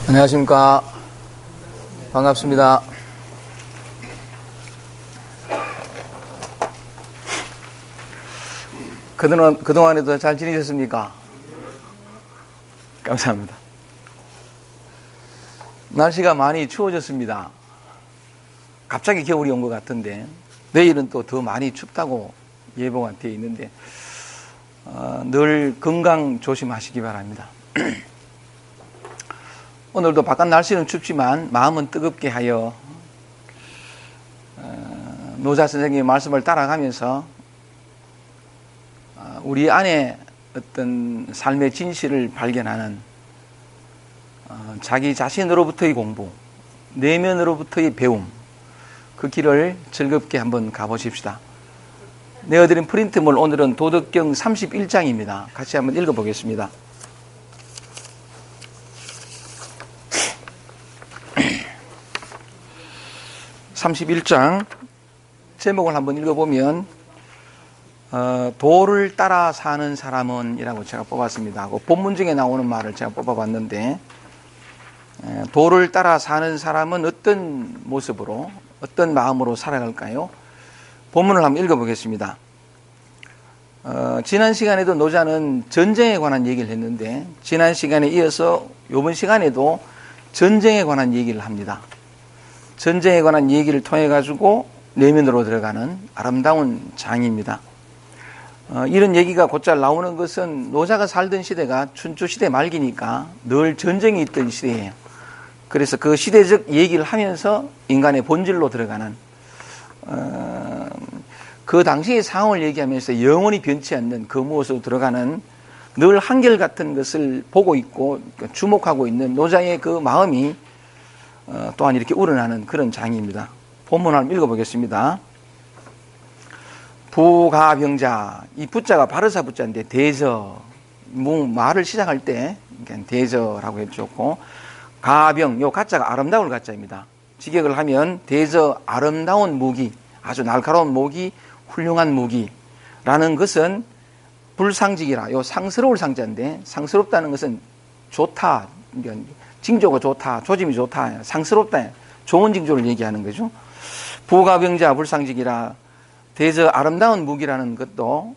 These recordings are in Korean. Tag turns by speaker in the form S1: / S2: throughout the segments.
S1: 안녕하십니까. 반갑습니다. 그동안에도 잘 지내셨습니까? 감사합니다. 날씨가 많이 추워졌습니다. 갑자기 겨울이 온 것 같은데 내일은 또 더 많이 춥다고 예보가 되어 있는데 늘 건강 조심하시기 바랍니다. 오늘도 바깥 날씨는 춥지만 마음은 뜨겁게 하여 노자 선생님의 말씀을 따라가면서 우리 안에 어떤 삶의 진실을 발견하는 자기 자신으로부터의 공부, 내면으로부터의 배움, 그 길을 즐겁게 한번 가보십시다. 내어드린 프린트물 오늘은 도덕경 31장입니다. 같이 한번 읽어보겠습니다. (31장) 제목을 한번 읽어보면 도를 따라 사는 사람은 이라고 제가 뽑았습니다. 본문 중에 나오는 말을 제가 뽑아봤는데, 도를 따라 사는 사람은 어떤 모습으로, 어떤 마음으로 살아갈까요? 본문을 한번 읽어보겠습니다. 지난 시간에도 노자는 전쟁에 관한 얘기를 했는데, 지난 시간에 이어서 이번 시간에도 전쟁에 관한 얘기를 합니다. 전쟁에 관한 얘기를 통해 가지고 내면으로 들어가는 아름다운 장입니다. 이런 얘기가 곧잘 나오는 것은 노자가 살던 시대가 춘추 시대 말기니까 늘 전쟁이 있던 시대예요. 그래서 그 시대적 얘기를 하면서 인간의 본질로 들어가는 그 당시의 상황을 얘기하면서 영원히 변치 않는 그 무엇으로 들어가는 늘 한결같은 것을 보고 있고 주목하고 있는 노자의 그 마음이 또한 이렇게 우러나는 그런 장입니다. 본문을 한번 읽어보겠습니다. 부가병자, 이 부자가 바르사 부자인데 대저, 말을 시작할 때 대저라고 해주었고, 가병, 요 가자가 아름다울 가자입니다. 직역을 하면 대저 아름다운 무기, 아주 날카로운 무기, 훌륭한 무기라는 것은 불상직이라, 요 상스러울 상자인데, 상스럽다는 것은 좋다, 징조가 좋다, 조짐이 좋다, 상스럽다, 좋은 징조를 얘기하는 거죠. 부가병자 불상직이라, 대저 아름다운 무기라는 것도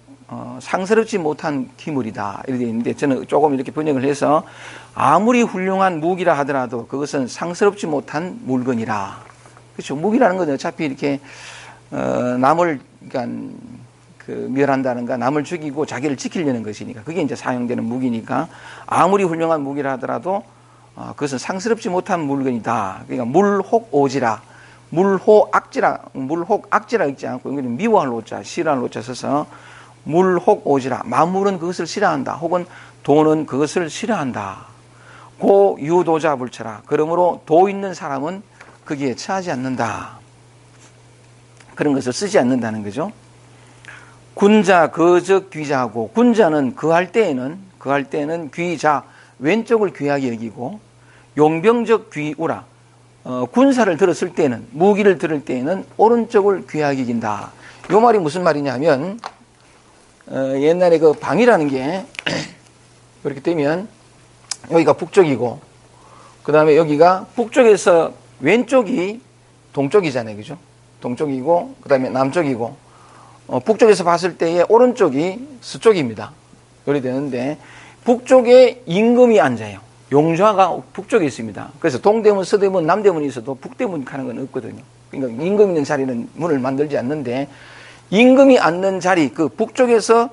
S1: 상스럽지 못한 기물이다 이렇게 되어 있는데, 저는 조금 이렇게 번역을 해서 아무리 훌륭한 무기라 하더라도 그것은 상스럽지 못한 물건이라. 그렇죠. 무기라는 건 어차피 이렇게 남을 그러니까 멸한다는가, 남을 죽이고 자기를 지키려는 것이니까, 그게 이제 사용되는 무기니까 아무리 훌륭한 무기라 하더라도 그것은 상스럽지 못한 물건이다. 그러니까 물혹오지라, 물혹악지라 읽지 않고 이거는 미워할 노자, 싫어할 노자 써서 물혹오지라, 만물은 그것을 싫어한다, 혹은 도는 그것을 싫어한다. 고 유도자 불처라, 그러므로 도 있는 사람은 거기에 처하지 않는다. 그런 것을 쓰지 않는다는 거죠. 군자 거적 귀자하고, 군자는 그할 때에는 귀자, 왼쪽을 귀하게 여기고, 용병적 귀우라, 군사를 들었을 때는, 무기를 들을 때에는 오른쪽을 귀하게 여긴다. 이 말이 무슨 말이냐면, 옛날에 그 방이라는 게 그렇게 되면 여기가 북쪽이고, 그 다음에 여기가 북쪽에서 왼쪽이 동쪽이잖아요, 그죠? 동쪽이고, 그 다음에 남쪽이고, 북쪽에서 봤을 때의 오른쪽이 서쪽입니다. 그렇게 되는데, 북쪽에 임금이 앉아요. 용좌가 북쪽에 있습니다. 그래서 동대문, 서대문, 남대문이 있어도 북대문 가는 건 없거든요. 그러니까 임금 있는 자리는 문을 만들지 않는데, 임금이 앉는 자리, 그 북쪽에서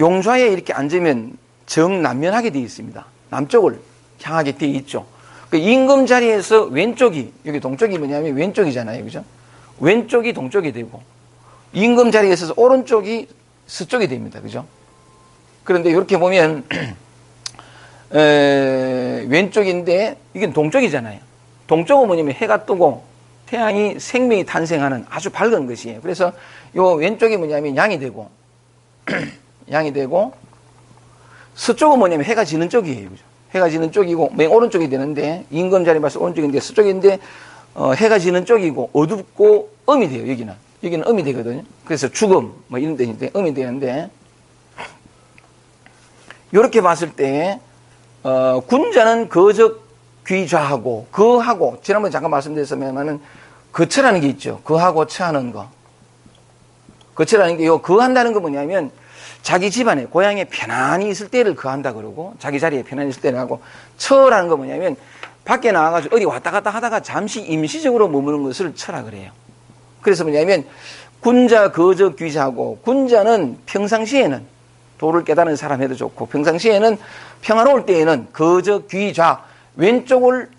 S1: 용좌에 이렇게 앉으면 정남면하게 되어 있습니다. 남쪽을 향하게 되어 있죠. 그 임금 자리에서 왼쪽이, 여기 동쪽이 뭐냐면 왼쪽이잖아요, 그죠? 왼쪽이 동쪽이 되고, 임금 자리에 있어서 오른쪽이 서쪽이 됩니다, 그죠? 그런데 이렇게 보면 왼쪽인데 이게 동쪽이잖아요. 동쪽은 뭐냐면 해가 뜨고 태양이 생명이 탄생하는 아주 밝은 것이에요. 그래서 요 왼쪽이 뭐냐면 양이 되고 양이 되고, 서쪽은 뭐냐면 해가 지는 쪽이에요. 그죠? 해가 지는 쪽이고 맨 오른쪽이 되는데, 임금 자리 봐서 오른쪽인데 서쪽인데 해가 지는 쪽이고 어둡고 음이 돼요. 여기는 음이 되거든요. 그래서 죽음 뭐 이런 데인데 음이 되는데, 이렇게 봤을 때 군자는 거적 귀좌하고 거하고 지난번에 잠깐 말씀드렸으면은 거처라는 게 있죠. 거하고 처하는 거. 거처라는 게 요 거한다는 거 뭐냐면 자기 집안에 고향에 편안히 있을 때를 거한다 그러고 자기 자리에 편안히 있을 때를 하고 처라는 거 뭐냐면 밖에 나와가지고 어디 왔다 갔다 하다가 잠시 임시적으로 머무는 것을 처라 그래요. 그래서 뭐냐면 군자, 거저, 귀자하고 군자는 평상시에는 도를 깨달은 사람 해도 좋고 평상시에는 평화로울 때에는 거저, 귀좌 왼쪽을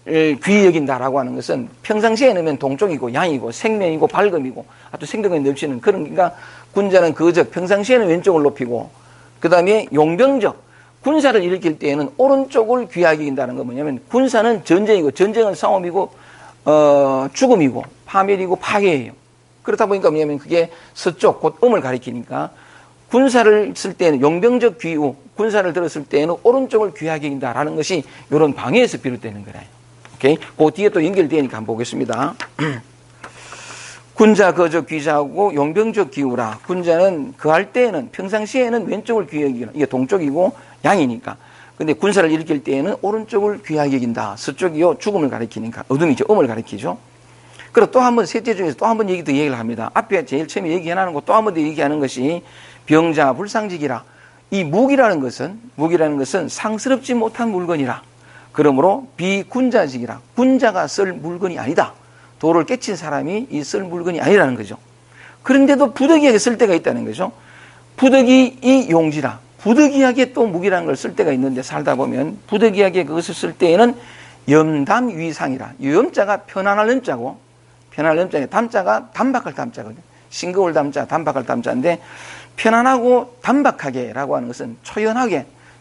S1: 귀 여긴다라고 하는 것은 평상시에는 동쪽이고 양이고 생명이고 밝음이고 또 생동이 넘치는 그러니까 군자는 거저 평상시에는 왼쪽을 높이고 그 다음에 용병적 군사를 일으킬 때에는 오른쪽을 귀하게 여긴다는 건 뭐냐면 군사는 전쟁이고 전쟁은 싸움이고 죽음이고 파멸이고 파괴예요. 그렇다 보니까 뭐냐면 그게 서쪽 곧 음을 가리키니까 군사를 쓸 때는 용병적 귀우 군사를 들었을 때에는 오른쪽을 귀하게 여긴다라는 것이 이런 방해에서 비롯되는 거래요. 오케이? 그 뒤에 또 연결되니까 한번 보겠습니다. 군자, 거저, 귀자하고 용병적 귀우라. 군자는 거할 때에는 평상시에는 왼쪽을 귀하게 여기는 이게 동쪽이고 양이니까. 근데 군사를 일으킬 때에는 오른쪽을 귀하게 여긴다. 서쪽이요 죽음을 가리키니까 어둠이죠. 음을 가리키죠. 그리고 또 한 번 셋째 중에서 또 한 번 얘기를 합니다. 앞에 제일 처음에 얘기해놓은 거 또 한 번 더 얘기하는 것이 병자 불상직이라. 이 무기라는 것은 상스럽지 못한 물건이라. 그러므로 비군자직이라. 군자가 쓸 물건이 아니다. 도를 깨친 사람이 이 쓸 물건이 아니라는 거죠. 그런데도 부득이하게 쓸 때가 있다는 거죠. 부득이 이 용지라. 부득이하게 또 무기라는 걸 쓸 때가 있는데 살다 보면 부득이하게 그것을 쓸 때에는 염담위상이라. 염자가 편안할 염자고 편안할 염자에 담자가 담박할 담자거든요. 싱거울 담자, 담박할 담자인데 편안하고 담박하게라고 하는 것은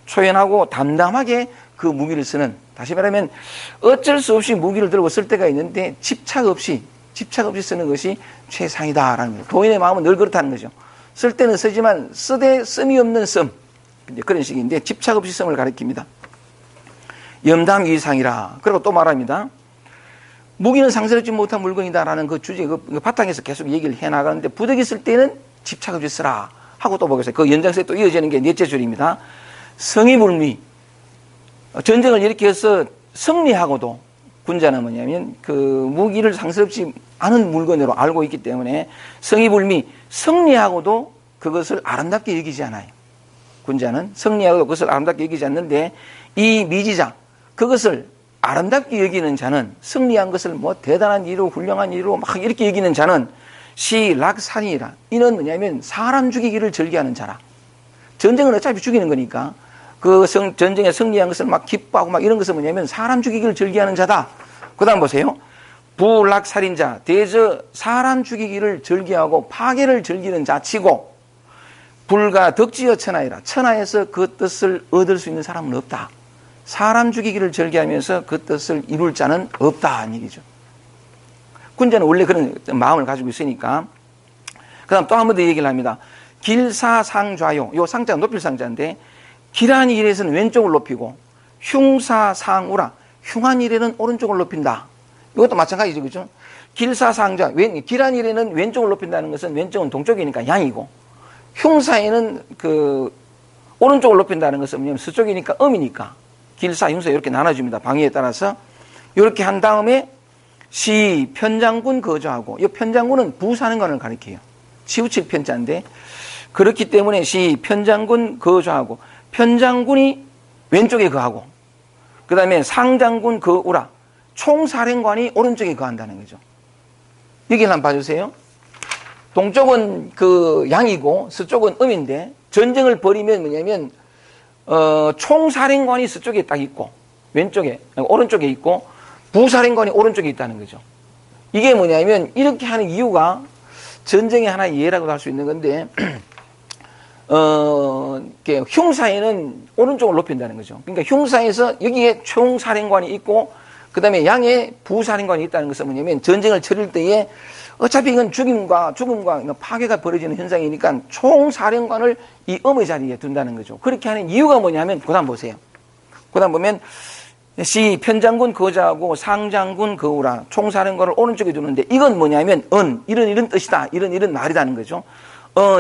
S1: 초연하고 담담하게 그 무기를 쓰는 다시 말하면 어쩔 수 없이 무기를 들고 쓸 때가 있는데 집착 없이 쓰는 것이 최상이다라는 거죠. 도인의 마음은 늘 그렇다는 거죠. 쓸 때는 쓰지만 쓰되 씀이 없는 씀 그런 식인데 집착 없이 씀을 가리킵니다. 염담위상이라. 그리고 또 말합니다. 무기는 상스럽지 못한 물건이다라는 그 주제 그 바탕에서 계속 얘기를 해나가는데 부득이 쓸 때는 집착 없이 쓰라 하고 또 보겠어요. 그 연장선에 또 이어지는 게 넷째 줄입니다. 성의불미. 전쟁을 일으켜서 승리하고도 군자는 뭐냐면 그 무기를 상스럽지 않은 물건으로 알고 있기 때문에 성의불미 승리하고도 그것을 아름답게 여기지 않아요. 군자는 승리하고도 그것을 아름답게 여기지 않는데 이 미지자 그것을 아름답게 여기는 자는 승리한 것을 뭐 대단한 일로 훌륭한 일로 막 이렇게 여기는 자는 시락산이라. 이는 뭐냐면 사람 죽이기를 즐겨하는 자라. 전쟁은 어차피 죽이는 거니까 그 전쟁에 승리한 것을 막 기뻐하고 막 이런 것은 뭐냐면 사람 죽이기를 즐겨하는 자다. 그 다음 보세요. 부락살인자, 대저 사람 죽이기를 즐겨하고 파괴를 즐기는 자치고 불가 덕지어 천하이라. 천하에서 그 뜻을 얻을 수 있는 사람은 없다. 사람 죽이기를 즐겨하면서 그 뜻을 이룰 자는 없다는 얘기죠. 군자는 원래 그런 마음을 가지고 있으니까. 그 다음 또 한 번 더 얘기를 합니다. 길사상좌요. 요 상자가 높일 상자인데 길한 일에서는 왼쪽을 높이고 흉사상우라. 흉한 일에는 오른쪽을 높인다. 이것도 마찬가지죠. 그죠? 길사상좌. 길한 일에는 왼쪽을 높인다는 것은 왼쪽은 동쪽이니까 양이고 흉사에는 그 오른쪽을 높인다는 것은 뭐냐면 서쪽이니까 음이니까 길사, 흉사 이렇게 나눠줍니다. 방위에 따라서. 이렇게 한 다음에 시 편장군 거주하고 이 편장군은 부사는 것을 가리켜요. 치우칠 편자인데 그렇기 때문에 시 편장군 거주하고 편장군이 왼쪽에 거하고 그 다음에 상장군 거우라 총사령관이 오른쪽에 거한다는 거죠. 여기를 한번 봐주세요. 동쪽은 그 양이고 서쪽은 음인데 전쟁을 벌이면 뭐냐면 총사령관이 서쪽에 딱 있고 왼쪽에 오른쪽에 있고 부사령관이 오른쪽에 있다는 거죠. 이게 뭐냐면 이렇게 하는 이유가 전쟁의 하나의 예라고도 할 수 있는 건데 흉사에는 오른쪽을 높인다는 거죠. 그러니까 흉사에서 여기에 총사령관이 있고 그 다음에 양에 부사령관이 있다는 것은 뭐냐면 전쟁을 치를 때에 어차피 이건 죽음과 파괴가 벌어지는 현상이니까 총사령관을 이 음의 자리에 둔다는 거죠. 그렇게 하는 이유가 뭐냐면 그 다음 보세요. 그 다음 보면 시 편장군 거자하고 상장군 거우라 총사령관을 오른쪽에 두는데 이건 뭐냐면 이런 뜻이다. 이런 말이라는 거죠.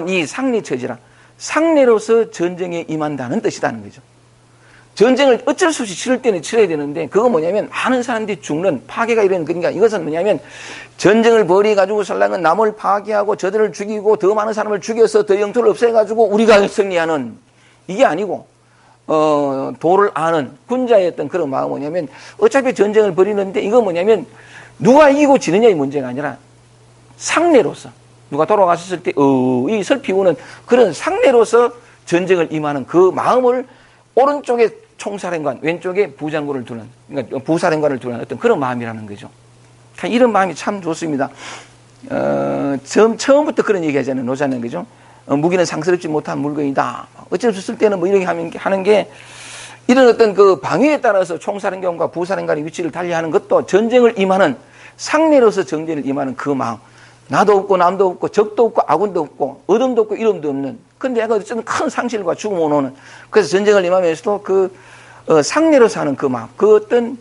S1: 이 상리처지라. 상례로서 전쟁에 임한다는 뜻이라는 거죠. 전쟁을 어쩔 수 없이 치를 때는 치러야 되는데, 그거 뭐냐면 많은 사람들이 죽는 파괴가 이런, 그러니까 이것은 뭐냐면 전쟁을 벌여가지고 설랑은 남을 파괴하고 저들을 죽이고 더 많은 사람을 죽여서 더 영토를 없애가지고 우리가 승리하는, 이게 아니고 도를 아는 군자의 어떤 그런 마음은 뭐냐면, 어차피 전쟁을 벌이는데 이거 뭐냐면 누가 이기고 지느냐의 문제가 아니라 상례로서 누가 돌아가셨을 때 이 슬피우는 그런 상례로서 전쟁을 임하는 그 마음을 오른쪽에 총사령관, 왼쪽에 부장군을 두는, 그러니까 부사령관을 두는 어떤 그런 마음이라는 거죠. 그러니까 이런 마음이 참 좋습니다. 처음부터 그런 얘기 하잖아요. 노자는, 그죠? 무기는 상스럽지 못한 물건이다. 어쩔 수 없을 때는 뭐 이렇게 하는 게, 이런 어떤 그 방위에 따라서 총사령관과 부사령관의 위치를 달리하는 것도 전쟁을 임하는, 상례로서 전쟁을 임하는 그 마음. 나도 없고 남도 없고 적도 없고 아군도 없고 어둠도 없고 이름도 없는, 근데 어쨌든 큰 상실과 죽음을 오는, 그래서 전쟁을 임하면서도 그 상례로서 하는 그 마음, 그 어떤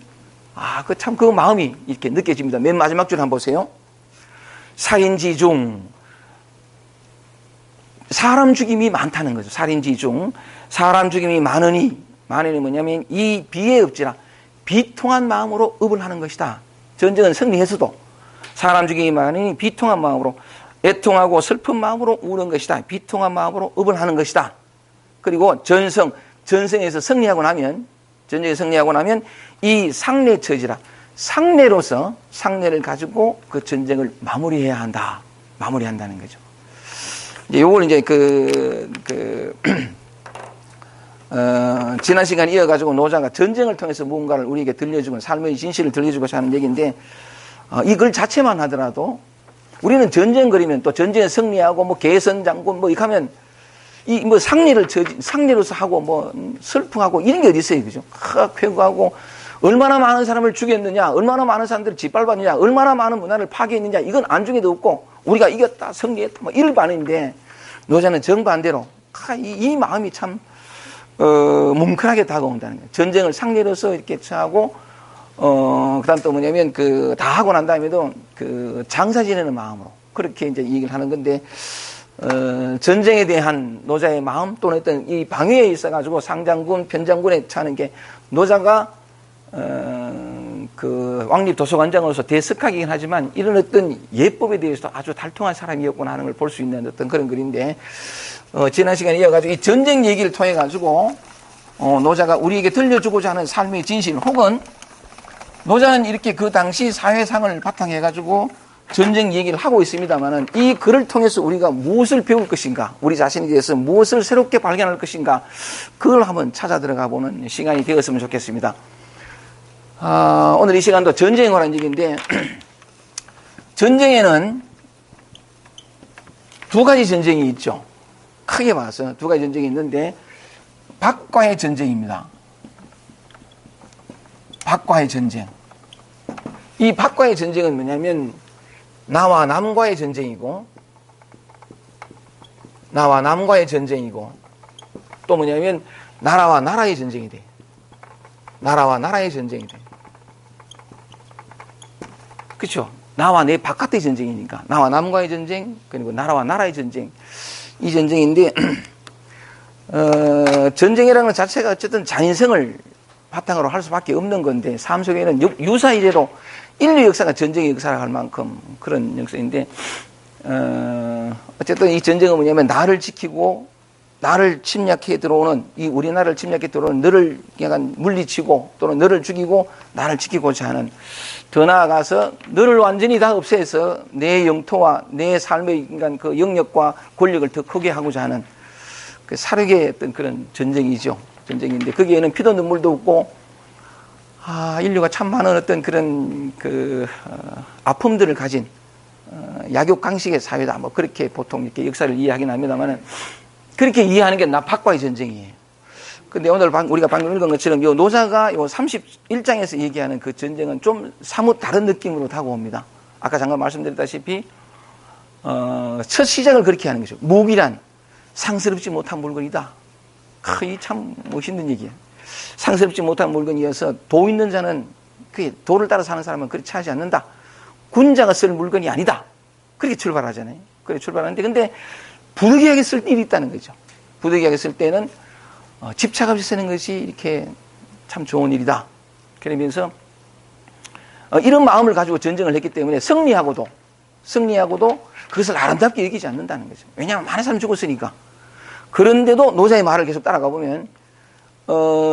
S1: 그 마음이 이렇게 느껴집니다. 맨 마지막 줄 한번 보세요. 살인지 중, 사람 죽임이 많다는 거죠. 살인지 중 사람 죽임이 많으니 뭐냐면 이 비에 엎지라 비통한 마음으로 업을 하는 것이다. 전쟁은 승리해서도 사람 죽임이 많으니 비통한 마음으로, 애통하고 슬픈 마음으로 우는 것이다. 비통한 마음으로 업을 하는 것이다. 그리고 전성에서 승리하고 나면, 전쟁에 승리하고 나면 이 상례 처지라, 상례로서 상례를 가지고 그 전쟁을 마무리해야 한다. 마무리한다는 거죠. 이제 요걸 이제 지난 시간 이어가지고 노자가 전쟁을 통해서 무언가를 우리에게 들려주고 삶의 진실을 들려주고자 하는 얘기인데, 이 글 자체만 하더라도 우리는 전쟁 그리면 또 전쟁에 승리하고 뭐 개선 장군 뭐 이렇게 하면 이 뭐 상례로서 하고 뭐 슬프하고 이런 게 어디 있어요, 그죠? 쾌구하고 얼마나 많은 사람을 죽였느냐, 얼마나 많은 사람들을 짓밟았느냐, 얼마나 많은 문화를 파괴했느냐, 이건 안중에도 없고 우리가 이겼다, 승리했다, 뭐 이럴 반응인데, 노자는 정반대로 이 마음이 참 뭉클하게 다가온다는 거예요. 전쟁을 상례로서 이렇게 하고, 그 다음 또 뭐냐면, 다 하고 난 다음에도 장사 지내는 마음으로 그렇게 이제 얘기를 하는 건데, 전쟁에 대한 노자의 마음 또는 어떤 이 방위에 있어가지고 상장군, 편장군에 차는 게, 노자가, 왕립 도서관장으로서 대석하긴 하지만 이런 어떤 예법에 대해서도 아주 달통한 사람이었구나 하는 걸 볼 수 있는 어떤 그런 글인데, 지난 시간에 이어가지고 이 전쟁 얘기를 통해가지고, 노자가 우리에게 들려주고자 하는 삶의 진실, 혹은 노자는 이렇게 그 당시 사회상을 바탕해가지고 전쟁 얘기를 하고 있습니다만은, 이 글을 통해서 우리가 무엇을 배울 것인가, 우리 자신에 대해서 무엇을 새롭게 발견할 것인가, 그걸 한번 찾아 들어가 보는 시간이 되었으면 좋겠습니다. 오늘 이 시간도 전쟁에 관한 얘기인데, 전쟁에는 두 가지 전쟁이 있죠. 크게 봐서 두 가지 전쟁이 있는데, 밖과의 전쟁입니다. 밖과의 전쟁. 이 밖과의 전쟁은 뭐냐면 나와 남과의 전쟁이고, 나와 남과의 전쟁이고, 또 뭐냐면 나라와 나라의 전쟁이 돼. 나라와 나라의 전쟁이 돼. 그렇죠? 나와 내 바깥의 전쟁이니까. 나와 남과의 전쟁, 그리고 나라와 나라의 전쟁. 이 전쟁인데, 전쟁이라는 것 자체가 어쨌든 자인성을 바탕으로 할 수밖에 없는 건데, 삶 속에는 유사이래로 인류 역사가 전쟁의 역사라 할 만큼 그런 역사인데, 어쨌든 이 전쟁은 뭐냐면 나를 지키고 나를 침략해 들어오는, 이 우리나라를 침략해 들어오는 너를 약간 물리치고 또는 너를 죽이고 나를 지키고자 하는, 더 나아가서 너를 완전히 다 없애서 내 영토와 내 삶의 인간 그 영역과 권력을 더 크게 하고자 하는 그 사륙의 어떤 그런 전쟁이죠. 전쟁인데, 거기에는 피도 눈물도 없고, 인류가 참 많은 어떤 그런 아픔들을 가진 약육강식의 사회다. 뭐 그렇게 보통 이렇게 역사를 이해하긴 합니다만은, 그렇게 이해하는 게 밖과의 전쟁이에요. 근데 오늘 우리가 방금 읽은 것처럼 요 노자가 요 31장에서 얘기하는 그 전쟁은 좀 사뭇 다른 느낌으로 다가옵니다. 아까 잠깐 말씀드렸다시피, 첫 시작을 그렇게 하는 거죠. 무기란 상스럽지 못한 물건이다. 이 참 멋있는 얘기예요. 상스럽지 못한 물건이어서 도 있는 자는, 그게 도를 따라 사는 사람은 그렇게 하지 않는다. 군자가 쓸 물건이 아니다. 그렇게 출발하잖아요. 그렇게 출발하는데, 근데 부득이하게 쓸 일이 있다는 거죠. 부득이하게 쓸 때는 집착 없이 쓰는 것이 이렇게 참 좋은 일이다. 그러면서 이런 마음을 가지고 전쟁을 했기 때문에 승리하고도 그것을 아름답게 여기지 않는다는 거죠. 왜냐하면 많은 사람이 죽었으니까. 그런데도 노자의 말을 계속 따라가 보면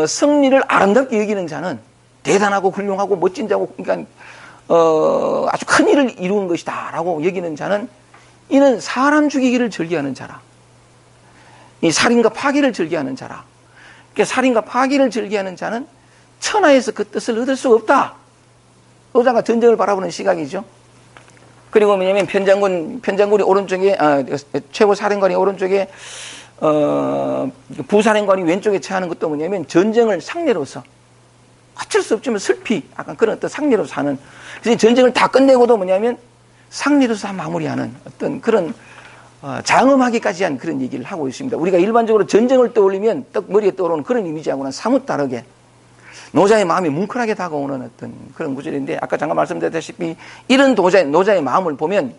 S1: 승리를 아름답게 여기는 자는 대단하고 훌륭하고 멋진 자고, 그러니까 아주 큰 일을 이룬 것이다라고 여기는 자는 이는 사람 죽이기를 즐겨하는 자라. 이 살인과 파괴를 즐겨하는 자라. 그러니까 살인과 파괴를 즐겨하는 자는 천하에서 그 뜻을 얻을 수가 없다. 노자가 전쟁을 바라보는 시각이죠. 그리고 뭐냐면 편장군이 오른쪽에, 최고 사령관이 오른쪽에, 부사령관이 왼쪽에 처하는 것도 뭐냐면 전쟁을 상례로서 어쩔 수 없지만 슬피, 약간 그런 어떤 상례로서 하는. 그래서 전쟁을 다 끝내고도 뭐냐면 상례로서 마무리하는 어떤 그런 장엄하기까지 한 그런 얘기를 하고 있습니다. 우리가 일반적으로 전쟁을 떠올리면 떡 머리에 떠오르는 그런 이미지하고는 사뭇 다르게 노자의 마음이 뭉클하게 다가오는 어떤 그런 구절인데, 아까 잠깐 말씀드렸다시피 이런 노자의 마음을 보면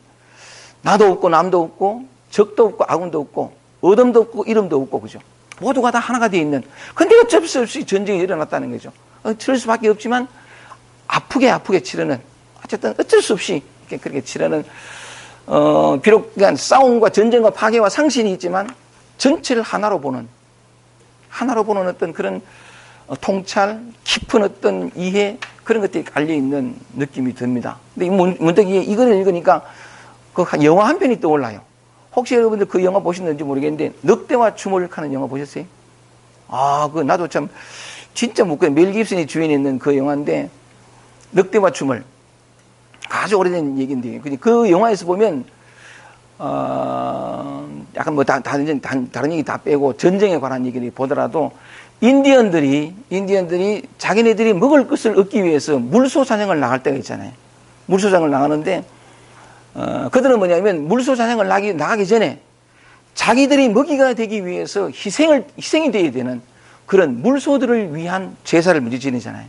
S1: 나도 없고 남도 없고 적도 없고 아군도 없고 어둠도 없고 이름도 없고, 그죠? 모두가 다 하나가 되어 있는. 근데 어쩔 수 없이 전쟁이 일어났다는 거죠. 치를 수밖에 없지만 아프게 치르는, 어쨌든 어쩔 수 없이 그렇게 치르는, 비록 그냥 싸움과 전쟁과 파괴와 상실이 있지만 전체를 하나로 보는 어떤 그런 통찰, 깊은 어떤 이해, 그런 것들이 깔려있는 느낌이 듭니다. 근데 문득 이걸 읽으니까 그 영화 한 편이 떠올라요. 혹시 여러분들 그 영화 보셨는지 모르겠는데, 늑대와 춤을 하는 영화 보셨어요? 그 나도 참 진짜 묻고, 멜 깁슨이 주연이 있는 그 영화인데, 늑대와 춤을. 아주 오래된 얘기인데, 그 영화에서 보면, 약간 뭐 다른 얘기 다 빼고 전쟁에 관한 얘기를 보더라도, 인디언들이 자기네들이 먹을 것을 얻기 위해서 물소 사냥을 나갈 때가 있잖아요. 물소 사냥을 나가는데, 그들은 뭐냐면 물소 사냥을 나가기 전에 자기들이 먹이가 되기 위해서 희생이 되어야 되는 그런 물소들을 위한 제사를 먼저 지내잖아요.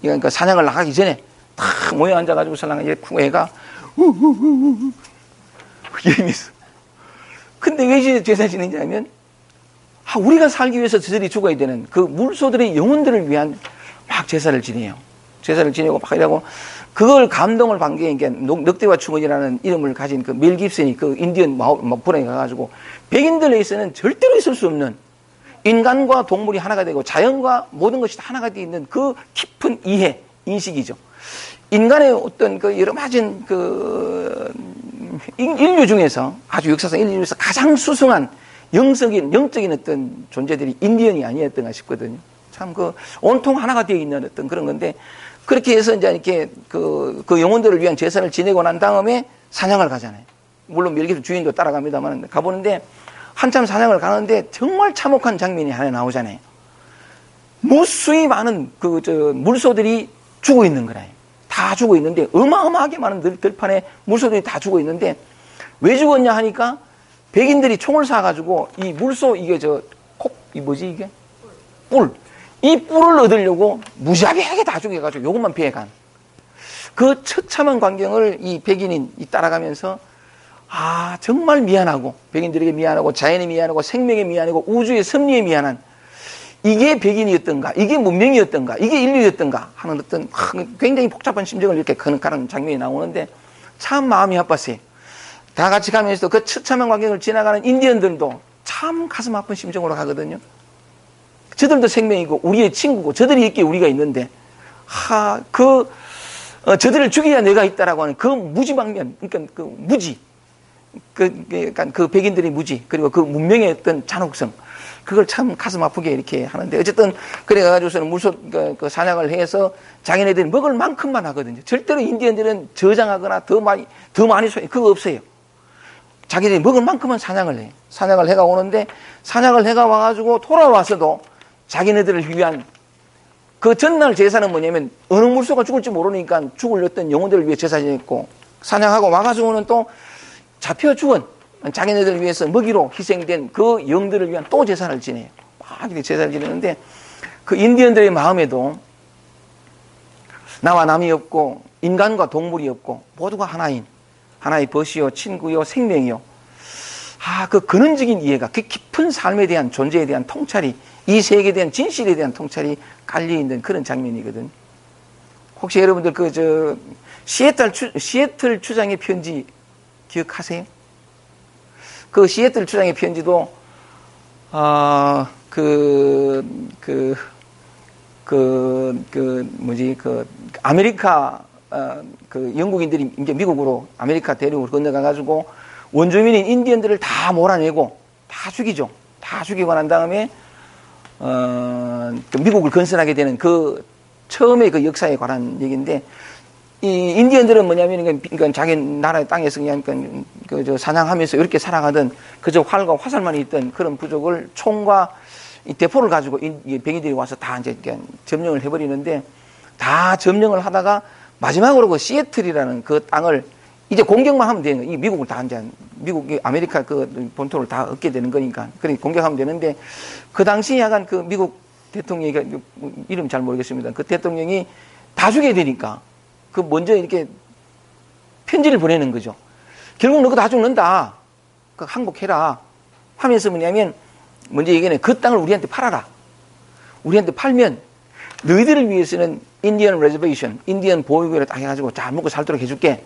S1: 그러니까 사냥을 나가기 전에 탁 모여 앉아가지고 살랑하게 애가 이러면서. 근데 왜 제사 지내냐면, 우리가 살기 위해서 저들이 죽어야 되는 그 물소들의 영혼들을 위한 막 제사를 지내요. 제사를 지내고 막 이러고, 그걸 감동을 받은 게 늑대와 춤은이라는 이름을 가진 그 멜 깁슨이 그 인디언 마을에 가가지고 백인들에게서는 절대로 있을 수 없는, 인간과 동물이 하나가 되고 자연과 모든 것이 하나가 되어 있는 그 깊은 이해, 인식이죠. 인간의 어떤 그 여러 가지 그 인류 중에서, 아주 역사상 인류 중에서 가장 수승한 영적인 어떤 존재들이 인디언이 아니었던가 싶거든요. 참 온통 하나가 되어 있는 어떤 그런 건데, 그렇게 해서 이제 이렇게 그 영혼들을 위한 제사를 지내고 난 다음에 사냥을 가잖아요. 물론 멜 깁슨 주인도 따라갑니다만 가보는데, 한참 사냥을 가는데 정말 참혹한 장면이 하나 나오잖아요. 무수히 많은 물소들이 죽어 있는 거예요. 다 죽어 있는데, 어마어마하게 많은 들판에 물소들이 다 죽어 있는데, 왜 죽었냐 하니까 백인들이 총을 쏴가지고 이 물소, 이 뿔을 얻으려고 무자비하게 다 죽여가지고 요것만 피해간 그 처참한 광경을 이 백인이 따라가면서, 정말 미안하고, 백인들에게 미안하고, 자연에 미안하고, 생명에 미안하고, 우주의 섭리에 미안한, 이게 백인이었던가, 이게 문명이었던가, 이게 인류였던가 하는 어떤 굉장히 복잡한 심정을 이렇게 가는 장면이 나오는데, 참 마음이 아팠어요. 다 같이 가면서 그 처참한 광경을 지나가는 인디언들도 참 가슴 아픈 심정으로 가거든요. 저들도 생명이고 우리의 친구고 저들이 있기에 우리가 있는데, 저들을 죽여야 내가 있다라고 하는 그 무지방면, 그러니까 그 무지, 그 백인들의 무지, 그리고 그 문명의 어떤 잔혹성, 그걸 참 가슴 아프게 이렇게 하는데, 어쨌든 그래가지고서는 물소 그 사냥을 해서 자기네들이 먹을 만큼만 하거든요. 절대로 인디언들은 저장하거나 더 많이 그거 없어요. 자기들이 먹을 만큼만 사냥을 해요. 사냥을 해가 오는데, 사냥을 해가 와가지고 돌아와서도 자기네들을 위한 그 전날 제사는 뭐냐면, 어느 물소가 죽을지 모르니까 죽을 어떤 영혼들을 위해 제사 지냈고, 사냥하고 와가지고는 또 잡혀 죽은 자기네들을 위해서 먹이로 희생된 그 영들을 위한 또 제사를 지내요. 막 이렇게 제사를 지내는데, 그 인디언들의 마음에도 나와 남이 없고 인간과 동물이 없고 모두가 하나의 벗이요 친구요 생명이요, 그 근원적인 이해가, 그 깊은 삶에 대한 존재에 대한 통찰이 이 세계에 대한 진실에 대한 통찰이 깔려있는 그런 장면이거든. 혹시 여러분들 시애틀 추장의 편지 기억하세요? 그 시애틀 추장의 편지도, 아메리카, 영국인들이 이제 미국으로, 아메리카 대륙으로 건너가가지고 원주민인 인디언들을 다 몰아내고 다 죽이죠. 다 죽이고 난 다음에, 미국을 건설하게 되는 처음에 그 역사에 관한 얘기인데, 이 인디언들은 뭐냐면, 그러니까 자기 나라의 땅에서 그냥, 사냥하면서 이렇게 살아가던 그저 활과 화살만 있던 그런 부족을 총과 이 대포를 가지고 백인들이 와서 다 이제 점령을 해버리는데, 다 점령을 하다가 마지막으로 그 시애틀이라는 그 땅을 이제 공격만 하면 되는 거예요. 미국을 다 이제, 아메리카 그 본토를 다 얻게 되는 거니까. 그러니까 공격하면 되는데, 그 당시 약간 그 미국 대통령이, 이름 잘 모르겠습니다. 그 대통령이 다 죽여야 되니까, 먼저 이렇게 편지를 보내는 거죠. 결국 너 그거 다 죽는다. 항복해라. 하면서 뭐냐면, 먼저 얘기하는 그 땅을 우리한테 팔아라. 우리한테 팔면, 너희들을 위해서는 인디언 레저베이션, 인디언 보호구역을 딱 해가지고 잘 먹고 살도록 해줄게.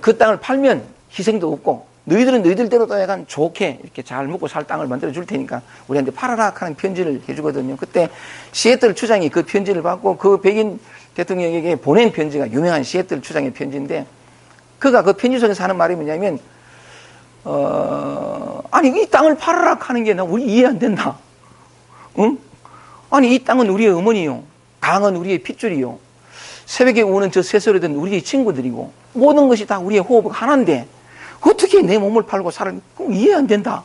S1: 그 땅을 팔면 희생도 없고 너희들은 너희들대로 또 약간 좋게 이렇게 잘 먹고 살 땅을 만들어 줄 테니까 우리한테 팔아라 하는 편지를 해주거든요. 그때 시애틀 추장이 그 편지를 받고 그 백인 대통령에게 보낸 편지가 유명한 시애틀 추장의 편지인데, 그가 그 편지 속에서 하는 말이 뭐냐면, 아니 이 땅을 팔아라 하는 게 나 우리 이해 안 된다. 응? 아니 이 땅은 우리의 어머니요, 강은 우리의 핏줄이요, 새벽에 우는 저 새소리들은 우리의 친구들이고 모든 것이 다 우리의 호흡 하나인데 어떻게 내 몸을 팔고 살아? 이해 안 된다.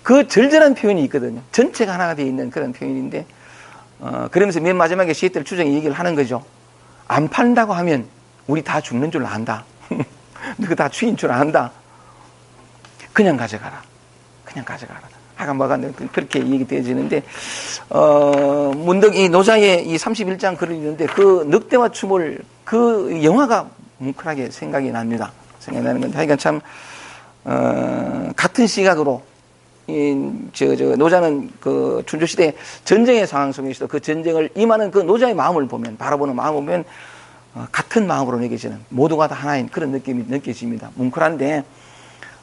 S1: 그 절절한 표현이 있거든요. 전체가 하나가 되어 있는 그런 표현인데, 그러면서 맨 마지막에 시애틀 추장이 얘기를 하는 거죠. 안 판다고 하면 우리 다 죽는 줄 안다. 너그 다 죽인 줄 안다. 그냥 가져가라. 그냥 가져가라. 하가 뭐가 그렇게 얘기되어지는데, 문득 이 노자의 이 31장 글을 읽는데 그 늑대와 춤을 그 영화가 뭉클하게 생각이 납니다. 생각이 나는 건데, 하여간 참, 같은 시각으로, 노자는 그 춘추시대 전쟁의 상황 속에서도 그 전쟁을 임하는 그 노자의 마음을 보면, 바라보는 마음을 보면, 같은 마음으로 느껴지는, 모두가 다 하나인 그런 느낌이 느껴집니다. 뭉클한데,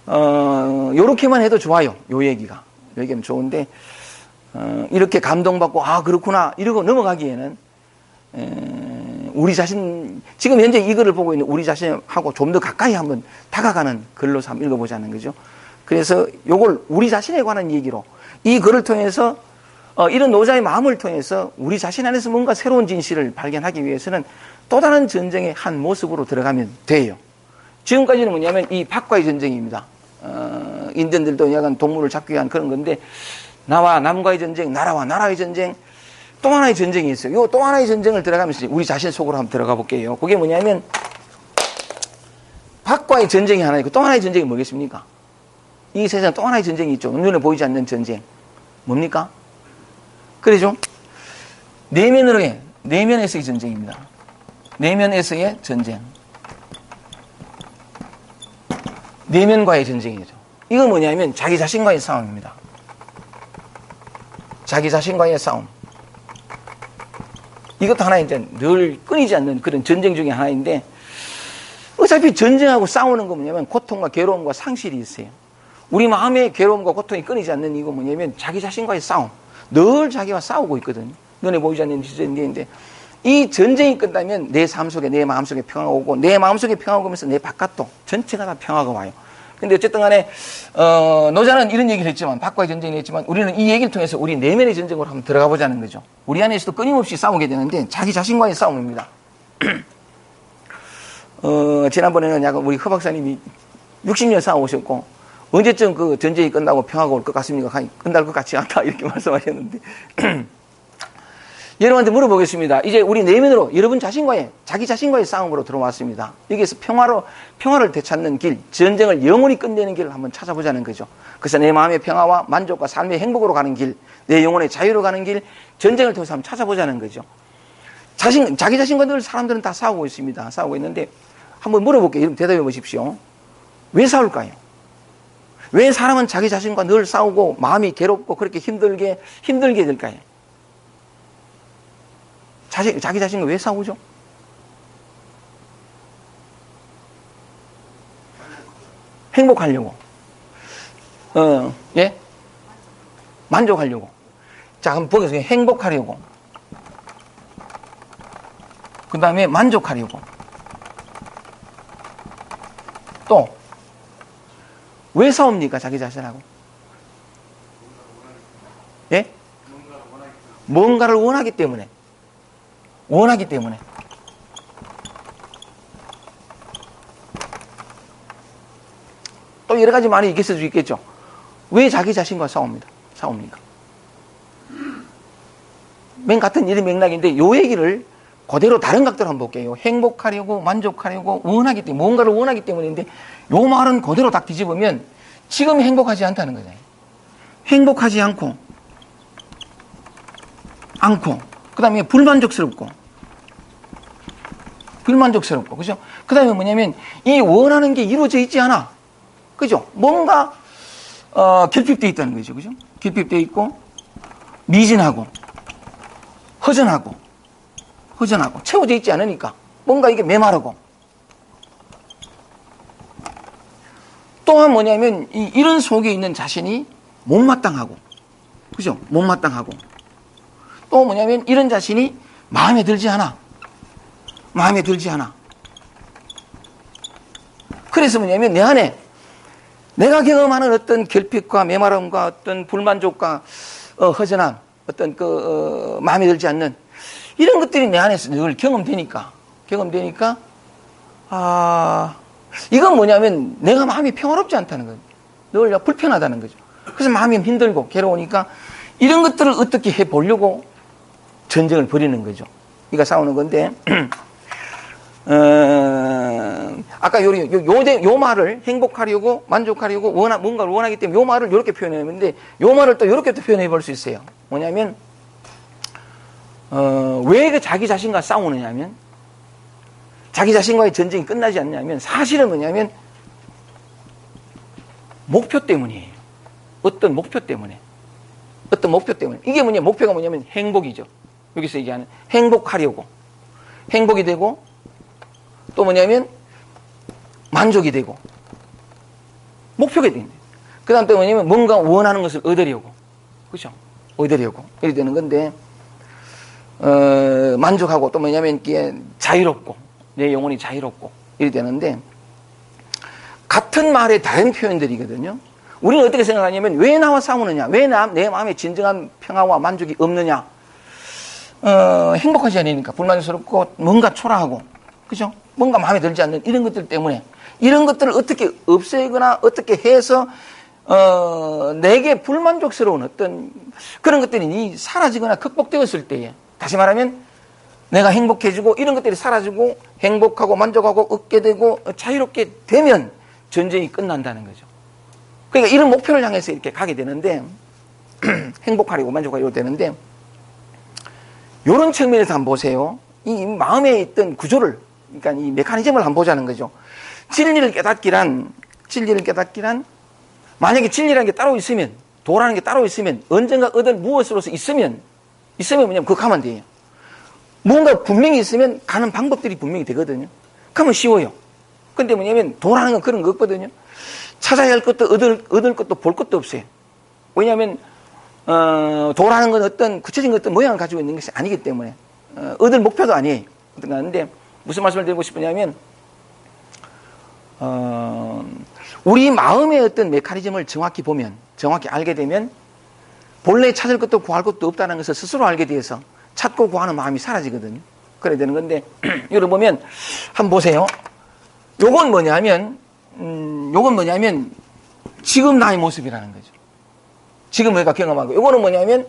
S1: 요렇게만 해도 좋아요. 요 얘기가. 요 얘기하면 좋은데, 이렇게 감동받고, 그렇구나. 이러고 넘어가기에는, 우리 자신, 지금 현재 이 글을 보고 있는 우리 자신하고 좀 더 가까이 한번 다가가는 글로서 한번 읽어보자는 거죠. 그래서 요걸 우리 자신에 관한 얘기로, 이 글을 통해서, 이런 노자의 마음을 통해서 우리 자신 안에서 뭔가 새로운 진실을 발견하기 위해서는 또 다른 전쟁의 한 모습으로 들어가면 돼요. 지금까지는 뭐냐면 이 밖과의 전쟁입니다. 인디언들도 약간 동물을 잡기 위한 그런 건데, 나와 남과의 전쟁, 나라와 나라의 전쟁, 또 하나의 전쟁이 있어요. 요 또 하나의 전쟁을 들어가면서 우리 자신 속으로 한번 들어가 볼게요. 그게 뭐냐면, 밖과의 전쟁이 하나 있고 또 하나의 전쟁이 뭐겠습니까? 이 세상에 또 하나의 전쟁이 있죠. 눈에 보이지 않는 전쟁. 뭡니까? 그러죠? 내면에서의 전쟁입니다. 내면에서의 전쟁. 내면과의 전쟁이죠. 이건 뭐냐면 자기 자신과의 싸움입니다. 자기 자신과의 싸움. 이것도 하나의 이제 늘 끊이지 않는 그런 전쟁 중에 하나인데, 어차피 전쟁하고 싸우는 거 뭐냐면 고통과 괴로움과 상실이 있어요. 우리 마음의 괴로움과 고통이 끊이지 않는 이거 뭐냐면 자기 자신과의 싸움. 늘 자기와 싸우고 있거든요. 눈에 보이지 않는 전쟁인데, 이 전쟁이 끝나면 내 삶 속에, 내 마음 속에 평화가 오고, 내 마음 속에 평화가 오면서 내 바깥도 전체가 다 평화가 와요. 근데 어쨌든 간에, 노자는 이런 얘기를 했지만, 밖과의 전쟁을 했지만, 우리는 이 얘기를 통해서 우리 내면의 전쟁으로 한번 들어가 보자는 거죠. 우리 안에서도 끊임없이 싸우게 되는데, 자기 자신과의 싸움입니다. 지난번에는 약간 우리 허 박사님이 60년 싸워오셨고, 언제쯤 그 전쟁이 끝나고 평화가 올 것 같습니까? 끝날 것 같지 않다. 이렇게 말씀하셨는데. 여러분한테 물어보겠습니다. 이제 우리 내면으로 여러분 자신과의, 자기 자신과의 싸움으로 들어왔습니다. 여기에서 평화를 되찾는 길, 전쟁을 영원히 끝내는 길을 한번 찾아보자는 거죠. 그래서 내 마음의 평화와 만족과 삶의 행복으로 가는 길, 내 영혼의 자유로 가는 길, 전쟁을 통해서 한번 찾아보자는 거죠. 자기 자신과 늘 사람들은 다 싸우고 있습니다. 싸우고 있는데, 한번 물어볼게요. 여러분 대답해 보십시오. 왜 싸울까요? 왜 사람은 자기 자신과 늘 싸우고 마음이 괴롭고 그렇게 힘들게 될까요? 자기 자신과 왜 싸우죠? 행복하려고. 예? 만족하려고. 자, 한번 보겠습니다. 행복하려고. 그 다음에 만족하려고. 또, 왜 싸웁니까? 자기 자신하고. 예? 뭔가를 원하기 때문에. 원하기 때문에. 또 여러 가지 말이 있을 수 있겠죠. 왜 자기 자신과 싸웁니까? 맨 같은 이런 맥락인데, 요 얘기를 그대로 다른 각도로 한번 볼게요. 행복하려고, 만족하려고, 원하기 때문에, 뭔가를 원하기 때문인데, 요 말은 그대로 딱 뒤집으면, 지금 행복하지 않다는 거잖아요. 행복하지 않고, 그 다음에 불만족스럽고, 그죠? 그 다음에 뭐냐면, 이 원하는 게 이루어져 있지 않아. 그죠? 뭔가, 결핍되어 있다는 거죠. 그죠? 결핍되어 있고, 미진하고, 허전하고, 채워져 있지 않으니까, 뭔가 이게 메마르고. 또한 뭐냐면, 이런 속에 있는 자신이 못마땅하고, 그죠? 못마땅하고. 또 뭐냐면, 이런 자신이 마음에 들지 않아. 그래서 뭐냐면, 내 안에 내가 경험하는 어떤 결핍과 메마름과 어떤 불만족과 허전함, 어떤 마음에 들지 않는 이런 것들이 내 안에서 늘 경험되니까, 이건 뭐냐면 내가 마음이 평화롭지 않다는 거죠. 늘 불편하다는 거죠. 그래서 마음이 힘들고 괴로우니까 이런 것들을 어떻게 해보려고 전쟁을 벌이는 거죠. 그러니까 싸우는 건데, 아까 요 말을 행복하려고, 만족하려고, 뭔가를 원하기 때문에 요 말을 이렇게 표현했는데, 요 말을 또 이렇게 표현해 볼 수 있어요. 뭐냐면, 왜 그 자기 자신과 싸우느냐면, 자기 자신과의 전쟁이 끝나지 않냐면, 사실은 뭐냐면, 목표 때문이에요. 어떤 목표 때문에. 이게 목표가 뭐냐면 행복이죠. 여기서 얘기하는 행복하려고. 행복이 되고, 또 뭐냐면, 만족이 되고, 목표가 되는 거예요. 그 다음 또 뭐냐면, 뭔가 원하는 것을 얻으려고. 그죠? 이렇게 되는 건데, 만족하고, 또 뭐냐면, 이게 자유롭고, 내 영혼이 자유롭고, 이렇게 되는데, 같은 말의 다른 표현들이거든요. 우리는 어떻게 생각하냐면, 왜 나와 싸우느냐? 왜 내 마음에 진정한 평화와 만족이 없느냐? 행복하지 않으니까, 불만족스럽고, 뭔가 초라하고, 그죠? 뭔가 마음에 들지 않는 이런 것들 때문에, 이런 것들을 어떻게 없애거나 어떻게 해서 내게 불만족스러운 어떤 그런 것들이 사라지거나 극복되었을 때에, 다시 말하면 내가 행복해지고 이런 것들이 사라지고 행복하고 만족하고 얻게 되고 자유롭게 되면 전쟁이 끝난다는 거죠. 그러니까 이런 목표를 향해서 이렇게 가게 되는데, 행복하려고 만족하려고 되는데, 이런 측면에서 한번 보세요. 이 마음에 있던 구조를, 그러니까 이 메커니즘을 한번 보자는 거죠. 진리를 깨닫기란, 만약에 진리라는 게 따로 있으면, 도라는 게 따로 있으면, 언젠가 얻을 무엇으로서 있으면 뭐냐면 그거 가면 돼요. 뭔가 분명히 있으면 가는 방법들이 분명히 되거든요. 가면 쉬워요. 근데 뭐냐면 도라는 건 그런 거 없거든요. 찾아야 할 것도 얻을 것도 볼 것도 없어요. 왜냐하면 도라는 건 어떤 구체적인 어떤 모양을 가지고 있는 것이 아니기 때문에 얻을 목표도 아니에요. 그런데 무슨 말씀을 드리고 싶으냐면, 우리 마음의 어떤 메커니즘을 정확히 알게 되면 본래 찾을 것도 구할 것도 없다는 것을 스스로 알게 돼서 찾고 구하는 마음이 사라지거든요. 그래야 되는 건데, 여러분 보면 한번 보세요. 요건 뭐냐면 지금 나의 모습이라는 거죠. 지금 내가 경험하고, 요거는 뭐냐면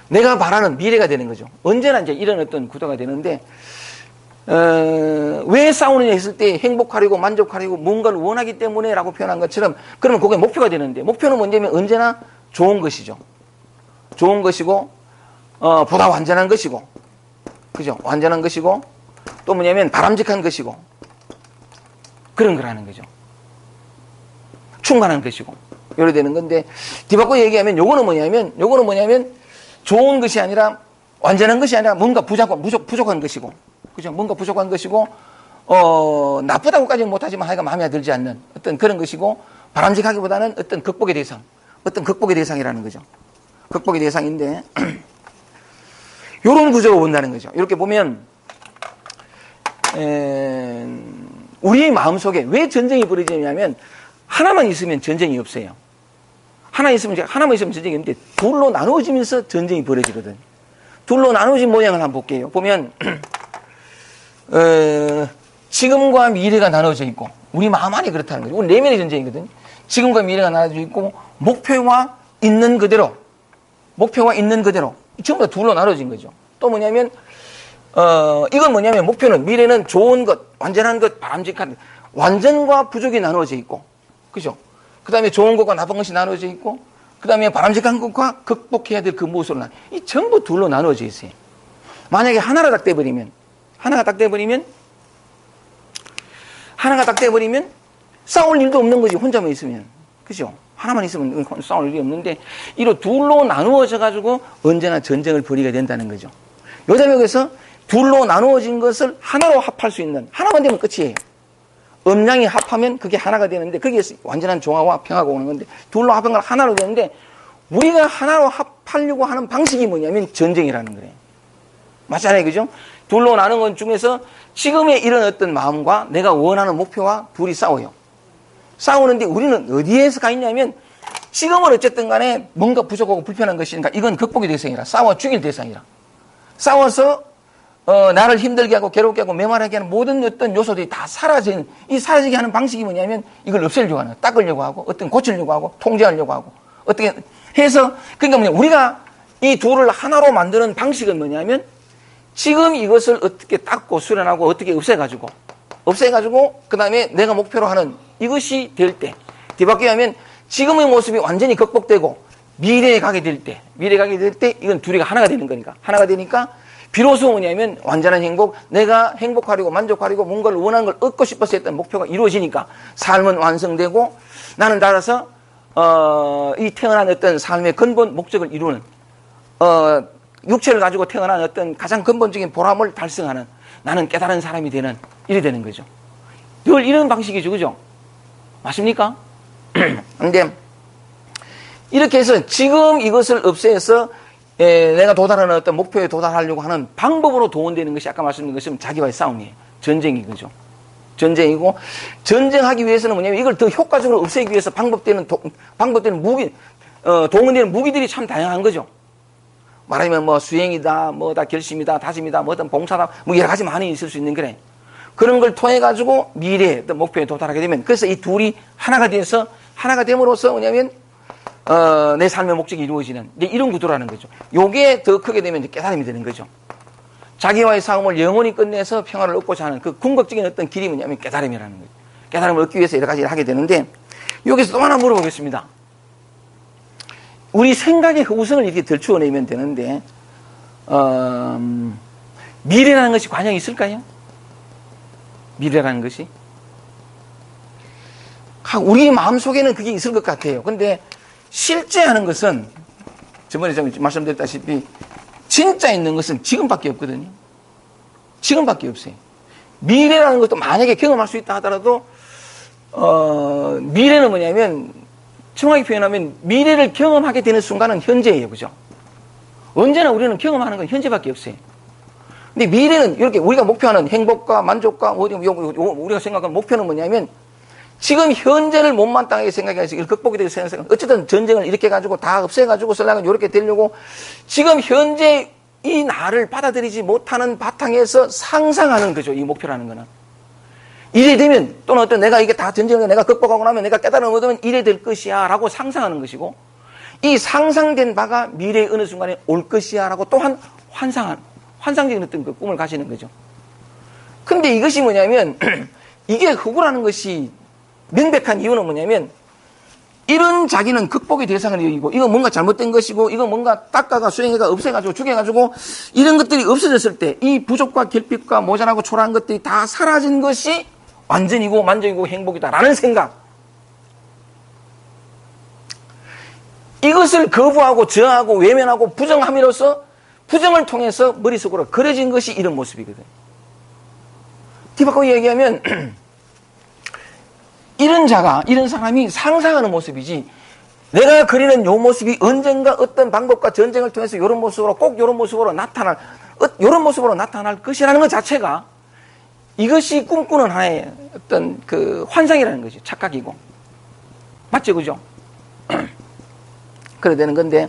S1: 내가 바라는 미래가 되는 거죠. 언제나 이제 이런 어떤 구도가 되는데, 왜 싸우느냐 했을 때 행복하려고 만족하려고 뭔가를 원하기 때문에 라고 표현한 것처럼, 그러면 그게 목표가 되는데, 목표는 뭐냐면 언제나 좋은 것이죠. 좋은 것이고, 보다 완전한 것이고, 그죠? 완전한 것이고, 또 뭐냐면 바람직한 것이고, 그런 거라는 거죠. 충만한 것이고 이래 되는 건데 뒤바꿔 얘기하면 요거는 뭐냐면 좋은 것이 아니라 완전한 것이 아니라 뭔가 부족한 것이고 그죠? 뭔가 부족한 것이고 나쁘다고까지는 못하지만 하여간 마음에 들지 않는 어떤 그런 것이고 바람직하기보다는 어떤 극복의 대상이라는 거죠. 극복의 대상인데 요런 구조로 본다는 거죠. 이렇게 보면 우리의 마음속에 왜 전쟁이 벌어지냐면 하나만 있으면 전쟁이 없어요. 하나만 있으면 전쟁이 없는데 둘로 나누어지면서 전쟁이 벌어지거든. 둘로 나누어진 모양을 한번 볼게요. 보면 지금과 미래가 나눠져 있고 우리 마음 안에 그렇다는 거죠. 우리 내면의 전쟁이거든. 지금과 미래가 나눠져 있고 목표와 있는 그대로 전부 다 둘로 나눠진 거죠. 또 뭐냐면 이건 뭐냐면 목표는 미래는 좋은 것, 완전한 것, 바람직한 완전과 부족이 나눠져 있고 그죠? 그 다음에 좋은 것과 나쁜 것이 나눠져 있고 그 다음에 바람직한 것과 극복해야 될 그 무엇으로 이 전부 둘로 나눠져 있어요. 만약에 하나가 딱 떼버리면 싸울 일도 없는 거지. 혼자만 있으면. 그죠? 하나만 있으면 싸울 일이 없는데 이로 둘로 나누어져 가지고 언제나 전쟁을 벌이게 된다는 거죠. 요 대목에서 둘로 나누어진 것을 하나로 합할 수 있는 하나만 되면 끝이에요. 음량이 합하면 그게 하나가 되는데 거기에서 완전한 종화와 평화가 오는 건데 둘로 합한 걸 하나로 되는데 우리가 하나로 합하려고 하는 방식이 뭐냐면 전쟁이라는 거예요. 맞잖아요. 그죠? 둘로 나눈 것 중에서 지금의 이런 어떤 마음과 내가 원하는 목표와 둘이 싸워요. 싸우는데 우리는 어디에서 가 있냐면 지금은 어쨌든 간에 뭔가 부족하고 불편한 것이니까 이건 극복의 대상이라 싸워 죽일 대상이라 싸워서 나를 힘들게 하고 괴롭게 하고 메말하게 하는 모든 어떤 요소들이 다 사라지는 이 사라지게 하는 방식이 뭐냐면 이걸 없애려고 하는 닦으려고 하고 어떤 고치려고 하고 통제하려고 하고 어떻게 해서 그러니까 우리가 이 둘을 하나로 만드는 방식은 뭐냐면 지금 이것을 어떻게 닦고 수련하고 어떻게 없애가지고 그 다음에 내가 목표로 하는 이것이 될 때 뒤바뀌게 하면 지금의 모습이 완전히 극복되고 미래에 가게 될 때 이건 둘이가 하나가 되는 거니까 하나가 되니까 비로소 뭐냐면 완전한 행복 내가 행복하려고 만족하려고 뭔가를 원하는 걸 얻고 싶어서 했던 목표가 이루어지니까 삶은 완성되고 나는 따라서 이 태어난 어떤 삶의 근본 목적을 이루는 육체를 가지고 태어난 어떤 가장 근본적인 보람을 달성하는 나는 깨달은 사람이 되는 일이 되는 거죠. 늘 이런 방식이죠. 그죠? 맞습니까? 근데 이렇게 해서 지금 이것을 없애서 내가 도달하는 어떤 목표에 도달하려고 하는 방법으로 도움되는 것이 아까 말씀드린 것처럼 자기와의 싸움이에요. 전쟁이죠. 전쟁이고 전쟁하기 위해서는 뭐냐면 이걸 더 효과적으로 없애기 위해서 방법되는 무기 동원되는 무기들이 참 다양한 거죠. 말하면 뭐 수행이다, 뭐다 결심이다, 다짐이다, 뭐 어떤 봉사다, 뭐 여러 가지 많이 있을 수 있는 그래. 그런 걸 통해 가지고 미래의 어떤 목표에 도달하게 되면 그래서 이 둘이 하나가 돼서 하나가 됨으로써 뭐냐면 내 삶의 목적이 이루어지는 이런 구도라는 거죠. 요게 더 크게 되면 이제 깨달음이 되는 거죠. 자기와의 싸움을 영원히 끝내서 평화를 얻고자 하는 그 궁극적인 어떤 길이 뭐냐면 깨달음이라는 거죠. 깨달음을 얻기 위해서 여러 가지를 하게 되는데 여기서 또 하나 물어보겠습니다. 우리 생각의 우선을 이렇게 들추어내면 되는데 미래라는 것이 과연 있을까요? 미래라는 것이? 우리 마음속에는 그게 있을 것 같아요. 근데 실제 하는 것은 저번에 좀 말씀드렸다시피 진짜 있는 것은 지금밖에 없거든요. 지금밖에 없어요. 미래라는 것도 만약에 경험할 수 있다 하더라도 미래는 뭐냐면 정확히 표현하면 미래를 경험하게 되는 순간은 현재예요. 그죠? 언제나 우리는 경험하는 건 현재밖에 없어요. 근데 미래는 이렇게 우리가 목표하는 행복과 만족과 우리가 생각하는 목표는 뭐냐면 지금 현재를 못마땅하게 생각해서 이걸 극복이 되게 생각해서 어쨌든 전쟁을 이렇게 가지고 다 없애가지고 설랑은 이렇게 되려고 지금 현재 이 나를 받아들이지 못하는 바탕에서 상상하는 거죠. 이 목표라는 거는. 이래 되면 또는 어떤 내가 이게 다 전쟁을 내가 극복하고 나면 내가 깨달음을 얻으면 이래 될 것이야 라고 상상하는 것이고 이 상상된 바가 미래의 어느 순간에 올 것이야 라고 또한 환상적인 어떤 그 꿈을 가지는 거죠. 근데 이것이 뭐냐면 이게 허구라는 것이 명백한 이유는 뭐냐면 이런 자기는 극복의 대상을 이기고 이거 뭔가 잘못된 것이고 이거 뭔가 닦아가 수행해가 없애가지고 죽여가지고 이런 것들이 없어졌을 때 이 부족과 결핍과 모자라고 초라한 것들이 다 사라진 것이 완전이고 만족이고 행복이다라는 생각 이것을 거부하고 저항하고 외면하고 부정함으로써 부정을 통해서 머릿속으로 그려진 것이 이런 모습이거든. 뒤바꿔 얘기하면 이런 사람이 상상하는 모습이지, 내가 그리는 요 모습이 언젠가 어떤 방법과 전쟁을 통해서 이런 모습으로 꼭 이런 모습으로 나타날 것이라는 것 자체가 이것이 꿈꾸는 하나의 어떤 그 환상이라는 거지. 착각이고. 맞죠? 그죠? 그래야 되는 건데,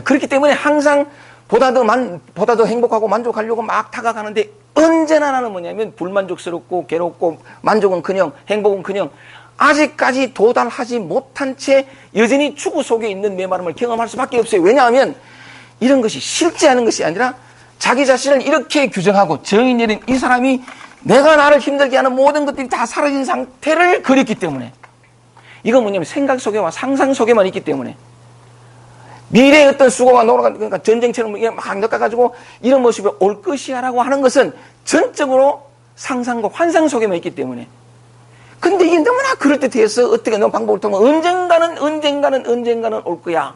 S1: 그렇기 때문에 항상 보다 더 행복하고 만족하려고 막 다가가는데, 언제나 나는 뭐냐면 불만족스럽고 괴롭고 만족은커녕 행복은커녕 아직까지 도달하지 못한 채 여전히 추구 속에 있는 메마름을 경험할 수밖에 없어요. 왜냐하면 이런 것이 실제하는 것이 아니라 자기 자신을 이렇게 규정하고 정의 내린 이 사람이 내가 나를 힘들게 하는 모든 것들이 다 사라진 상태를 그렸기 때문에, 이건 뭐냐면 생각 속에와 상상 속에만 있기 때문에, 미래의 어떤 수고가 노력가, 그러니까 전쟁처럼 막 엮어가지고 이런 모습이 올 것이야라고 하는 것은 전적으로 상상과 환상 속에만 있기 때문에. 근데 이게 너무나 그럴듯해서 어떻게 너 방법을 통해 언젠가는 올 거야.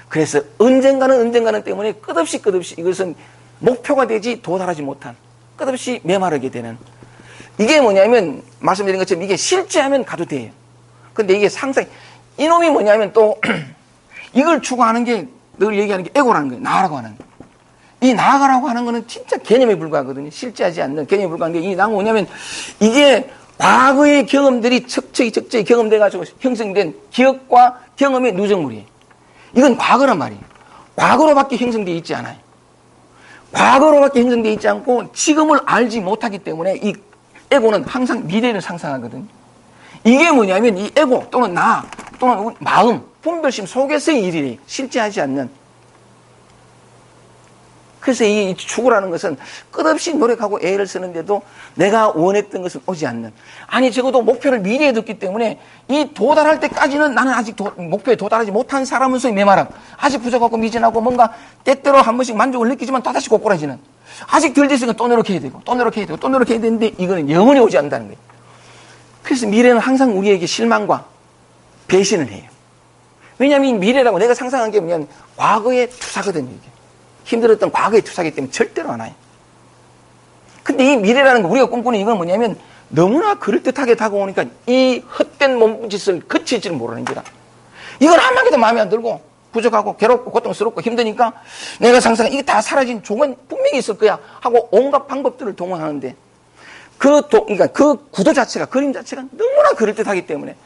S1: 그래서 언젠가는 때문에 끝없이 이것은 목표가 되지 도달하지 못한, 끝없이 메마르게 되는. 이게 뭐냐면 말씀드린 것처럼 이게 실제하면 가도 돼요. 근데 이게 상상, 이놈이 뭐냐면 또 이걸 추구하는 게 늘 얘기하는 게 에고라는 거예요. 나라고 하는 거예요. 이 나라고 하는 거는 진짜 개념에 불과하거든요. 실제하지 않는 개념에 불과한 게, 이 나가 뭐냐면 이게 과거의 경험들이 척척이 경험돼가지고 형성된 기억과 경험의 누적물이에요. 이건 과거란 말이에요. 과거로밖에 형성되어 있지 않아요. 과거로밖에 형성되어 있지 않고 지금을 알지 못하기 때문에 이 에고는 항상 미래를 상상하거든요. 이게 뭐냐면 이 에고 또는 나 또는 마음, 분별심 속에서의 일이래요. 실제하지 않는. 그래서 이 추구라는 것은 끝없이 노력하고 애를 쓰는데도 내가 원했던 것은 오지 않는. 아니 적어도 목표를 미래에 뒀기 때문에 이 도달할 때까지는 나는 아직 목표에 도달하지 못한 사람으로서의 메마름, 아직 부족하고 미진하고 뭔가 때때로 한 번씩 만족을 느끼지만 또다시 꼬꾸라지는, 아직 덜 됐으니까 또 노력해야 되고 또 노력해야 되는데 이거는 영원히 오지 않는다는 거예요. 그래서 미래는 항상 우리에게 실망과 배신을 해요. 왜냐하면 이 미래라고 내가 상상한 게 뭐냐면 과거의 투사거든요. 이게. 힘들었던 과거의 투사기 때문에 절대로 안 와요. 근데 이 미래라는 거, 우리가 꿈꾸는 이건 뭐냐면 너무나 그럴듯하게 다가오니까 이 헛된 몸짓을 거칠 줄 모르는 거다. 이건 한마디도 마음에 안 들고 부족하고 괴롭고 고통스럽고 힘드니까 내가 상상한 이게 다 사라진 조건 분명히 있을 거야 하고 온갖 방법들을 동원하는데, 그러니까 그 구도 자체가, 그림 자체가 너무나 그럴듯하기 때문에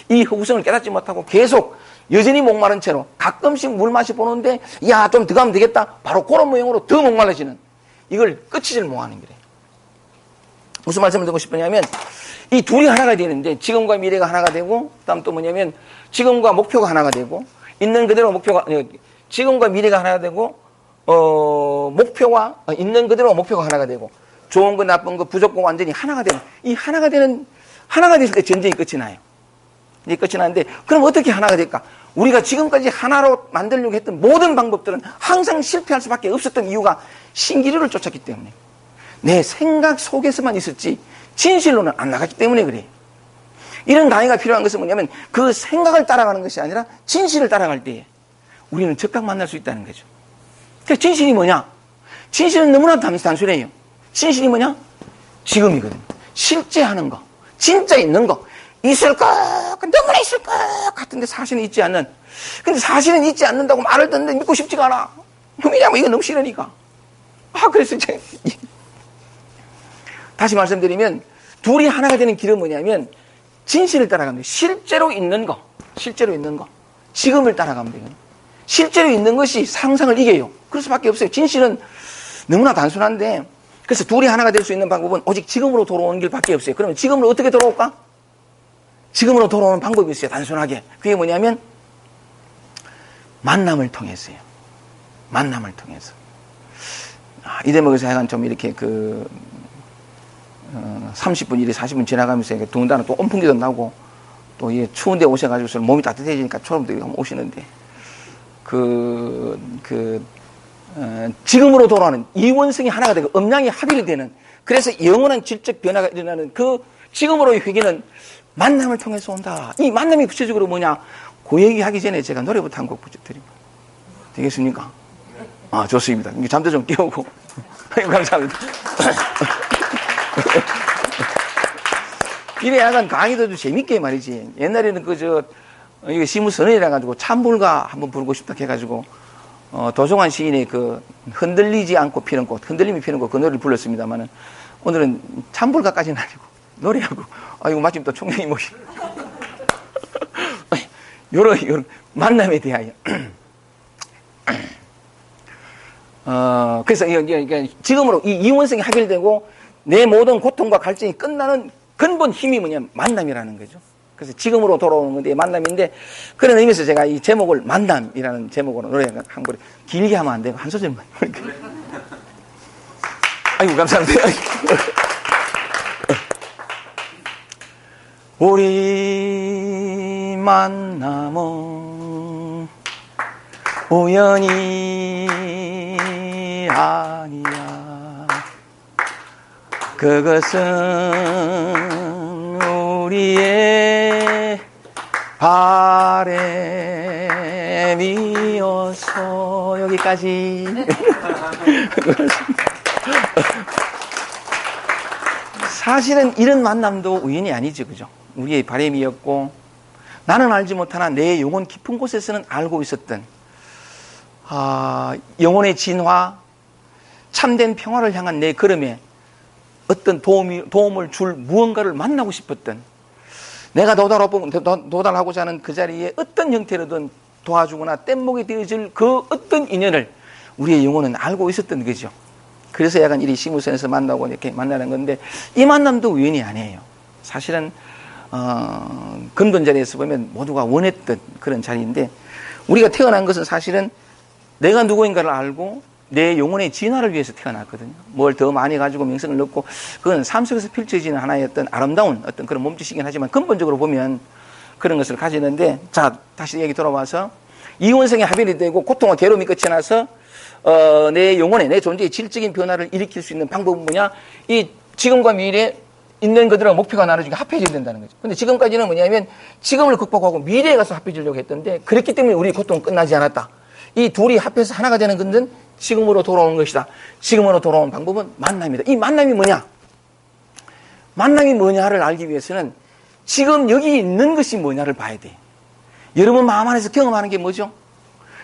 S1: 이 허구성을 깨닫지 못하고 계속 여전히 목마른 채로 가끔씩 물 마시 보는데, 야, 좀 더 가면 되겠다. 바로 그런 모양으로 더 목말라지는, 이걸 끝이질 못하는 거래. 무슨 말씀을 드리고 싶으냐면, 이 둘이 하나가 되는데, 지금과 미래가 하나가 되고, 다음 또 뭐냐면, 지금과 목표가 하나가 되고, 있는 그대로 목표가, 지금과 미래가 하나가 되고, 있는 그대로 목표가 하나가 되고, 좋은 거, 나쁜 거, 부족고 완전히 하나가 되는, 이 하나가 됐을 때 전쟁이 끝이 나요. 이제 끝이 나는데, 그럼 어떻게 하나가 될까? 우리가 지금까지 하나로 만들려고 했던 모든 방법들은 항상 실패할 수밖에 없었던 이유가 신기루를 쫓았기 때문에, 내 생각 속에서만 있었지 진실로는 안 나갔기 때문에 그래요. 이런 강의가 필요한 것은 뭐냐면 그 생각을 따라가는 것이 아니라 진실을 따라갈 때에 우리는 적각 만날 수 있다는 거죠. 그러니까 진실이 뭐냐? 진실은 너무나 단순해요. 진실이 뭐냐? 지금이거든. 실제 하는 거, 진짜 있는 거, 있을 것, 너무나 있을 것 같은데 사실은 있지 않는. 근데 사실은 있지 않는다고 말을 듣는데 믿고 싶지가 않아. 왜냐면 이거 너무 싫으니까. 그래서 다시 말씀드리면 둘이 하나가 되는 길은 뭐냐면 진실을 따라가면 돼요. 실제로 있는 거, 지금을 따라가면 돼요. 실제로 있는 것이 상상을 이겨요. 그럴 수밖에 없어요. 진실은 너무나 단순한데, 그래서 둘이 하나가 될 수 있는 방법은 오직 지금으로 돌아오는 길밖에 없어요. 그러면 지금으로 어떻게 돌아올까? 지금으로 돌아오는 방법이 있어요. 단순하게. 그게 뭐냐면 만남을 통해서요. 만남을 통해서. 이 대목에서 약간 좀 이렇게 30분, 40분 지나가면서 더군다나 또 온풍기도 나고 또 추운데 오셔가지고 몸이 따뜻해지니까 초롬들이 오시는데 지금으로 돌아오는 이원성이 하나가 되고 음양이 합일이 되는, 그래서 영원한 질적 변화가 일어나는 그 지금으로의 회귀는 만남을 통해서 온다. 이 만남이 구체적으로 뭐냐? 그 얘기 하기 전에 제가 노래부터 한 곡 부탁드립니다. 되겠습니까? 아, 좋습니다. 잠도 좀 깨우고. 감사합니다. 이래 약간 강의도 좀 재밌게 말이지. 옛날에는 이게 시무선언이라 가지고 찬불가 한번 부르고 싶다 해가지고, 도종환 시인의 흔들리지 않고 피는 꽃, 흔들림이 피는 꽃, 그 노래를 불렀습니다만은, 오늘은 찬불가까지는 아니고, 노래하고, 이거 마침 또 총장이 모시. 요런 만남에 대하여. 그래서 지금으로 이 이원성이 해결되고 내 모든 고통과 갈증이 끝나는 근본 힘이 뭐냐면 만남이라는 거죠. 그래서 지금으로 돌아오는 건데 만남인데 그런 의미에서 제가 이 제목을 만남이라는 제목으로 노래 한 곡을 길게 하면 안 되고 한 소절만. 아이고 감사합니다. 우리 만남은 우연이 아니야. 그것은 우리의 바람이어서 여기까지. 사실은 이런 만남도 우연이 아니죠, 그죠? 우리의 바람이었고 나는 알지 못하나 내 영혼 깊은 곳에서는 알고 있었던 영혼의 진화, 참된 평화를 향한 내 걸음에 어떤 도움을 줄 무언가를 만나고 싶었던 내가 도달하고자 하는 그 자리에 어떤 형태로든 도와주거나 뗏목이 되어질 그 어떤 인연을 우리의 영혼은 알고 있었던 거죠. 그래서 약간 이리 시무선에서 만나고 이렇게 만나는 건데 이 만남도 우연이 아니에요. 사실은 근본 자리에서 보면 모두가 원했던 그런 자리인데 우리가 태어난 것은 사실은 내가 누구인가를 알고 내 영혼의 진화를 위해서 태어났거든요. 뭘 더 많이 가지고 명성을 넣고 그건 삶 속에서 펼쳐지는 하나의 어떤 아름다운 어떤 그런 몸짓이긴 하지만 근본적으로 보면 그런 것을 가지는데 자 다시 얘기 돌아와서 이원성의 합일이 되고 고통과 괴로움이 끝이 나서 내 영혼의 내 존재의 질적인 변화를 일으킬 수 있는 방법은 뭐냐? 이 지금과 미래 있는 그들의 목표가 나눠지게 합해져야 된다는 거죠. 근데 지금까지는 뭐냐면 지금을 극복하고 미래에 가서 합해지려고 했던데 그랬기 때문에 우리 고통은 끝나지 않았다. 이 둘이 합해서 하나가 되는 것은 지금으로 돌아오는 것이다. 지금으로 돌아오는 방법은 만남이다. 이 만남이 뭐냐? 만남이 뭐냐를 알기 위해서는 지금 여기 있는 것이 뭐냐를 봐야 돼. 여러분 마음 안에서 경험하는 게 뭐죠?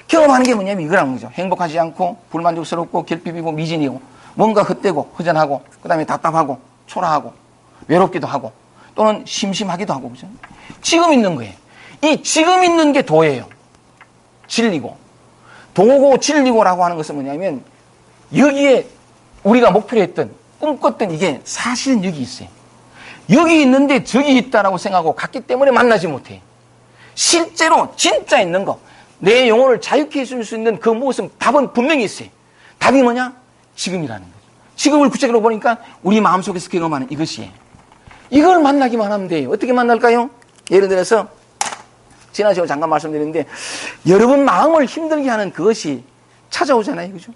S1: 경험하는 게 뭐냐면 이거라는 거죠. 행복하지 않고 불만족스럽고 결핍이고 미진이고 뭔가 헛되고 허전하고 그 다음에 답답하고 초라하고 외롭기도 하고 또는 심심하기도 하고 그죠? 지금 있는 거예요. 이 지금 있는 게 도예요. 진리고 도고 진리고라고 하는 것은 뭐냐면 여기에 우리가 목표로 했던 꿈꿨던 이게 사실은 여기 있어요. 여기 있는데 저기 있다라고 생각하고 갔기 때문에 만나지 못해. 실제로 진짜 있는 거 내 영혼을 자유케 해줄 수 있는 그 모습 답은 분명히 있어요. 답이 뭐냐? 지금이라는 거죠. 지금을 구체적으로 보니까 우리 마음속에서 경험하는 이것이에요. 이걸 만나기만 하면 돼요. 어떻게 만날까요? 예를 들어서 지난 시간에 잠깐 말씀드렸는데 여러분 마음을 힘들게 하는 그것이 찾아오잖아요. 그죠?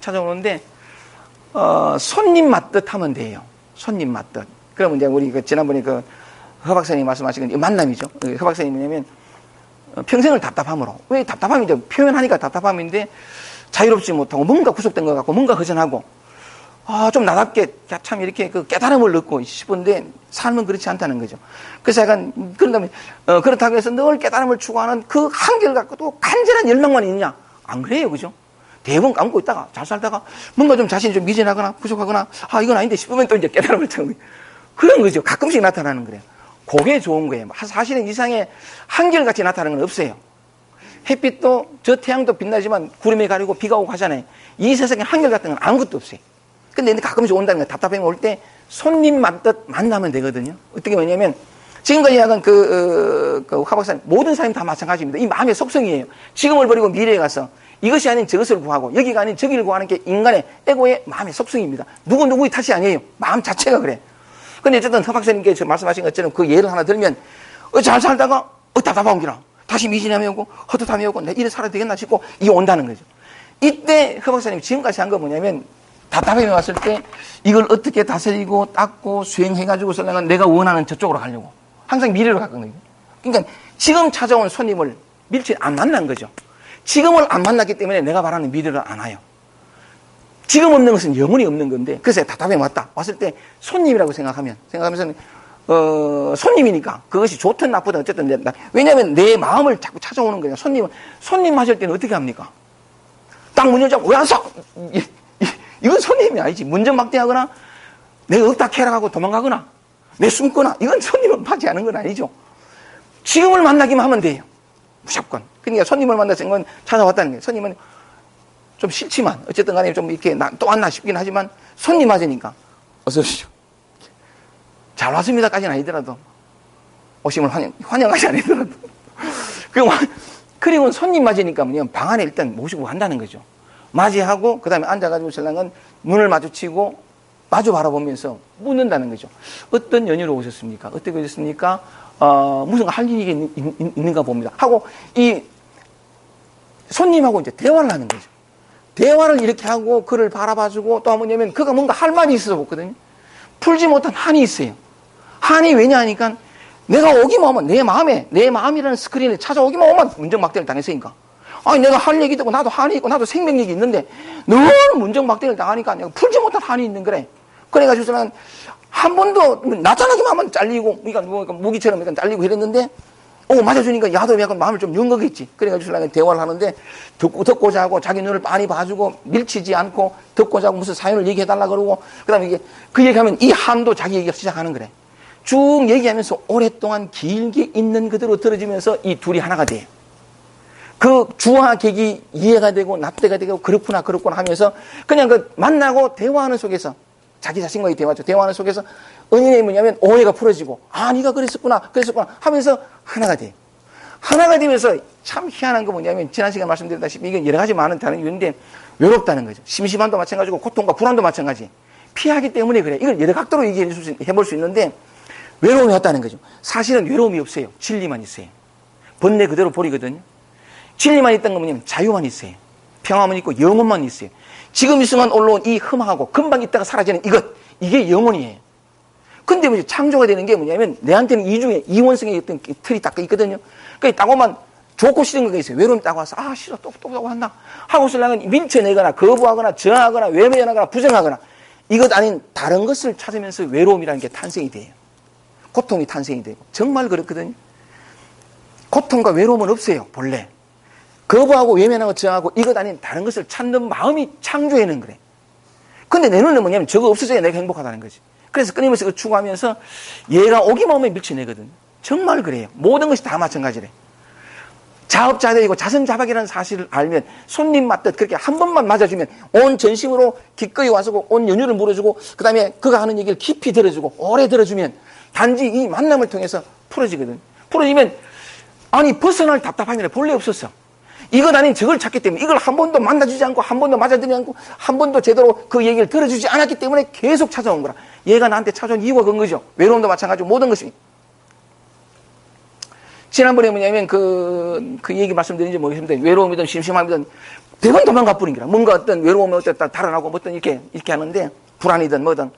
S1: 찾아오는데 손님 맞듯 하면 돼요. 손님 맞듯. 그러면 이제 우리 지난번에 허 박사님이 말씀하신 건 만남이죠. 허 박사님이 뭐냐면 평생을 답답함으로. 왜 답답함이 이제 표현하니까 답답함인데 자유롭지 못하고 뭔가 구속된 것 같고 뭔가 허전하고 좀 나답게 참 이렇게 그 깨달음을 얻고 싶은데 삶은 그렇지 않다는 거죠. 그래서 약간 그런다면 그렇다고 해서 늘 깨달음을 추구하는 그 한결 갖고도 간절한 열망만 있냐? 안 그래요, 그죠? 대부분 까먹고 있다가 잘 살다가 뭔가 좀 자신이 좀 미진하거나 부족하거나 이건 아닌데 싶으면 또 이제 깨달음을 찾는 거예요. 그런 거죠. 가끔씩 나타나는 거래요. 그게 좋은 거예요. 사실은 이상의 한결같이 나타나는 건 없어요. 햇빛도 저 태양도 빛나지만 구름에 가리고 비가 오고 하잖아요. 이 세상에 한결같은 건 아무것도 없어요. 근데 가끔씩 온다는 거예요. 답답함이 올 때 손님 맞듯 만나면 되거든요. 어떻게 뭐냐면 지금까지 약간 화 박사님 모든 사람이 다 마찬가지입니다. 이 마음의 속성이에요. 지금을 버리고 미래에 가서 이것이 아닌 저것을 구하고 여기가 아닌 저기를 구하는 게 인간의 에고의 마음의 속성입니다. 누구의 탓이 아니에요. 마음 자체가 그래. 근데 어쨌든 허 박사님께서 말씀하신 것처럼 그 예를 하나 들면 잘 살다가 답답한 기라 다시 미진함이 오고 헛헛함이 오고 내가 이래 살아야 되겠나 싶고 이게 온다는 거죠. 이때 허 박사님이 지금까지 한 거 뭐냐면 답답함이 왔을 때 이걸 어떻게 다스리고 닦고 수행해가지고 내가 원하는 저쪽으로 가려고 항상 미래로 갔거든요. 그러니까 지금 찾아온 손님을 밀치 안 만난 거죠. 지금을 안 만났기 때문에 내가 바라는 미래를 안 와요. 지금 없는 것은 영원히 없는 건데, 그래서 답답해 왔다. 왔을 때 손님이라고 생각하면서, 손님이니까 그것이 좋든 나쁘든 어쨌든, 왜냐하면 내 마음을 자꾸 찾아오는 거예요. 손님 맞을 때는 어떻게 합니까? 딱 문 열자고, 왜 안 써? 이건 손님이 아니지. 문전박대하거나, 내가 없다 캐라 하고 도망가거나, 내 숨거나, 이건 손님을 맞지 않은 건 아니죠. 지금을 만나기만 하면 돼요. 무조건. 그러니까 손님을 만나서 건 찾아왔다는 거예요. 손님은 좀 싫지만, 어쨌든 간에 좀 이렇게 또 왔나 싶긴 하지만, 손님 맞으니까, 어서오십시오. 잘 왔습니다까지는 아니더라도, 오심을 환영하지 아니더라도. 그리고 손님 맞으니까 방 안에 일단 모시고 간다는 거죠. 맞이하고, 그 다음에 앉아가지고 신랑은 눈을 마주치고, 마주 바라보면서 묻는다는 거죠. 어떤 연유로 오셨습니까? 어떻게 오셨습니까? 무슨 할 일이 있는가 봅니다. 하고, 이 손님하고 이제 대화를 하는 거죠. 대화를 이렇게 하고 그를 바라봐주고 또 뭐냐면 그가 뭔가 할 말이 있어서 보거든요. 풀지 못한 한이 있어요. 한이 왜냐 하니까 내가 오기만 하면 내 마음이라는 스크린에 찾아오기만 하면 문정막대를 당했으니까. 아니, 내가 할 얘기도 있고 나도 한이 있고 나도 생명력이 있는데 너무 문정막대를 당하니까 내가 풀지 못한 한이 있는 거래. 그래가지고 저는 한 번도 나타나기만 하면 잘리고, 그러니까 무기처럼 약간 잘리고 이랬는데, 맞아주니까 야도 약간 마음을 좀 연 거겠지. 그래가지고 신랑이 대화를 하는데, 듣고자 하고, 자기 눈을 빤히 봐주고, 밀치지 않고, 듣고자 하고, 무슨 사연을 얘기해달라 그러고, 그 다음에 이게, 그 얘기하면 이 한도 자기 얘기가 시작하는 거래. 쭉 얘기하면서 오랫동안 길게 있는 그대로 들어주면서 이 둘이 하나가 돼요. 그 주와 객이 이해가 되고, 납득가 되고, 그렇구나 하면서, 그냥 그 만나고 대화하는 속에서, 자기 자신과의 대화죠. 대화하는 속에서 은인의 뭐냐면 오해가 풀어지고, 네가 그랬었구나 하면서 하나가 돼요. 하나가 되면서 참 희한한 거 뭐냐면, 지난 시간에 말씀드렸다시피 이건 여러 가지 많은 다른 이유인데, 외롭다는 거죠. 심심함도 마찬가지고, 고통과 불안도 마찬가지. 피하기 때문에 그래. 이걸 여러 각도로 해볼 수 있는데, 외로움이 없다는 거죠. 사실은 외로움이 없어요. 진리만 있어요. 본래 그대로 버리거든요. 진리만 있다는 건 뭐냐면 자유만 있어요. 평화만 있고 영혼만 있어요. 지금 이 순간 올라온 이 흠하고 금방 있다가 사라지는 이게 영혼이에요. 근데 뭐 창조가 되는 게 뭐냐면 내한테는 이중에 이원성의 어떤 틀이 딱 있거든요. 그러니까 딱 오면 좋고 싫은 게 있어요. 외로움이 딱 와서 싫어 또 한다 하고 있으려면 밀쳐내거나 거부하거나 저항하거나 외면하거나 부정하거나 이것 아닌 다른 것을 찾으면서 외로움이라는 게 탄생이 돼요. 고통이 탄생이 되고 정말 그렇거든요. 고통과 외로움은 없어요. 본래. 거부하고 외면하고 저항하고 이것 아닌 다른 것을 찾는 마음이 창조해낸 거래. 근데 내 눈은 뭐냐면 저거 없어져야 내가 행복하다는 거지. 그래서 끊임없이 그걸 추구하면서 얘가 오기만 오면 밀쳐내거든. 정말 그래요. 모든 것이 다 마찬가지래. 자업자득이고 자선자박이라는 사실을 알면 손님 맞듯 그렇게 한 번만 맞아주면 온 전심으로 기꺼이 와서 온 연유를 물어주고 그 다음에 그가 하는 얘기를 깊이 들어주고 오래 들어주면 단지 이 만남을 통해서 풀어지거든. 풀어지면 벗어날 답답함이 본래 없었어. 이것 아닌 저걸 찾기 때문에 이걸 한 번도 만나주지 않고 한 번도 맞아주지 않고 한 번도 제대로 그 얘기를 들어주지 않았기 때문에 계속 찾아온 거라. 얘가 나한테 찾아온 이유가 그런 거죠. 외로움도 마찬가지고 모든 것이. 지난번에 뭐냐면 그 얘기 말씀드린지 모르겠는데 외로움이든 심심함이든 대부분 도망가 뿌린 거라. 뭔가 어떤 외로움이 어쨌든 달아나고 어떤 이렇게 하는데 불안이든 뭐든.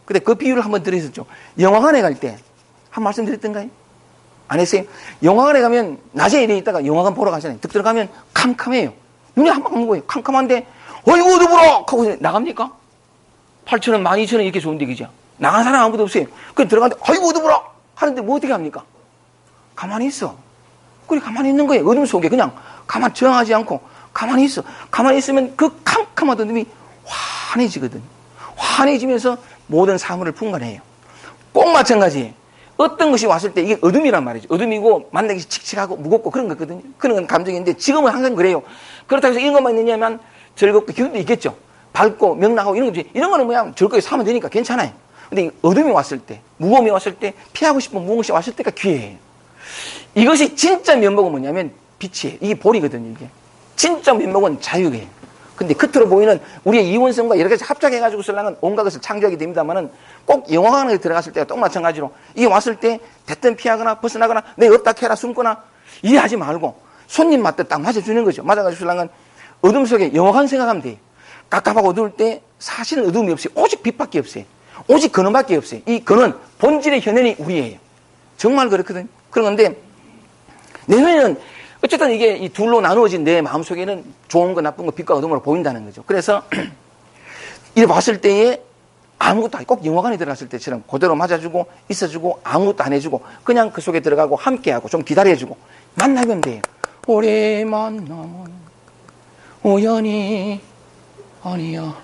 S1: 근데 그 비유를 한번 드렸었죠. 영화관에 갈 때 한 말씀 드렸던가요? 안 했어요? 영화관에 가면 낮에 일에 있다가 영화관 보러 가잖아요. 득 들어가면 캄캄해요. 눈이 한 방 없는 거예요. 캄캄한데 어이구 어두부러 하고 나갑니까? 8,000원, 12,000원 이렇게 좋은데 그죠? 나간 사람 아무도 없어요. 그래서 들어가는데 어이구 어두부러 하는데 뭐 어떻게 합니까? 가만히 있어. 그래 가만히 있는 거예요. 어둠 속에 그냥 가만히 저항하지 않고 가만히 있어. 가만히 있으면 그 캄캄하던 눈이 환해지거든. 환해지면서 모든 사물을 분간해요. 꼭 마찬가지예요. 어떤 것이 왔을 때 이게 어둠이란 말이죠. 어둠이고 만나기 칙칙하고 무겁고 그런 거거든요. 그런 건 감정인데 지금은 항상 그래요. 그렇다고 해서 이런 것만 있느냐면 즐겁고 기운도 있겠죠. 밝고 명랑하고 이런 거지. 이런 거는 그냥 즐겁게 사면 되니까 괜찮아요. 근데 어둠이 왔을 때, 무거움이 왔을 때, 피하고 싶은 무엇이 왔을 때가 기회예요. 이것이 진짜 면목은 뭐냐면 빛이에요. 이게 볼이거든요. 이게 진짜 면목은 자유예요. 근데 겉으로 보이는 우리의 이원성과 여러 가지 합작해가지고 설랑은 온갖 것을 창조하게 됩니다만은 꼭 영화관에 들어갔을 때가 또 마찬가지로 이게 왔을 때 대뜸 피하거나 벗어나거나 내 없다 캐라 숨거나 이해하지 말고 손님 맞듯 딱 맞아주는 거죠. 맞아가지고 설랑은 어둠 속에 영화관 생각하면 돼요. 깝깝하고 어두울 때 사실은 어둠이 없어요. 오직 빛밖에 없어요. 오직 근원밖에 없어요. 이 근원, 본질의 현현이 우리예요. 정말 그렇거든요. 그런데 내 현현은 어쨌든 이게 이 둘로 나누어진 내 마음속에는 좋은 거 나쁜 거 빛과 어둠으로 보인다는 거죠. 그래서 이래 봤을 때에 아무것도 꼭 영화관에 들어갔을 때처럼 그대로 맞아주고 있어주고 아무것도 안 해주고 그냥 그 속에 들어가고 함께하고 좀 기다려주고 만나면 돼요. 오래 만나면 우연이 아니야.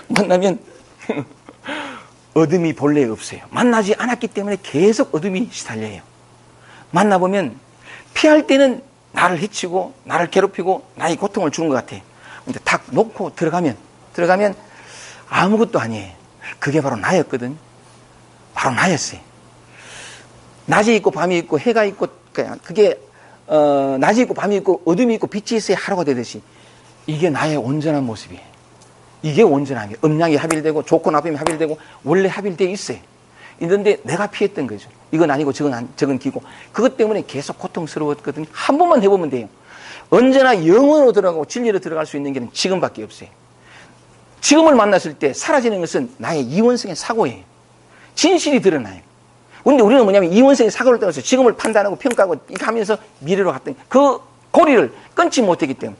S1: 만나면 어둠이 본래 없어요. 만나지 않았기 때문에 계속 어둠이 시달려요. 만나보면 피할 때는 나를 해치고 나를 괴롭히고 나의 고통을 주는 것 같아요. 근데 탁 놓고 들어가면 아무것도 아니에요. 그게 바로 나였거든. 바로 나였어요. 낮이 있고 밤이 있고 해가 있고 그게 낮이 있고 밤이 있고 어둠이 있고 빛이 있어야 하루가 되듯이 이게 나의 온전한 모습이에요. 이게 온전함이에요. 음양이 합일되고 좋고 나쁨이 합일되고 원래 합일되어 있어요. 있는데 내가 피했던 거죠. 이건 아니고 저건 기고 그것 때문에 계속 고통스러웠거든요. 한 번만 해보면 돼요. 언제나 영으로 들어가고 진리로 들어갈 수 있는 길은 지금밖에 없어요. 지금을 만났을 때 사라지는 것은 나의 이원성의 사고예요. 진실이 드러나요. 그런데 우리는 뭐냐면 이원성의 사고를 떠나서 지금을 판단하고 평가하고 이렇게 하면서 미래로 갔더니 그 고리를 끊지 못했기 때문에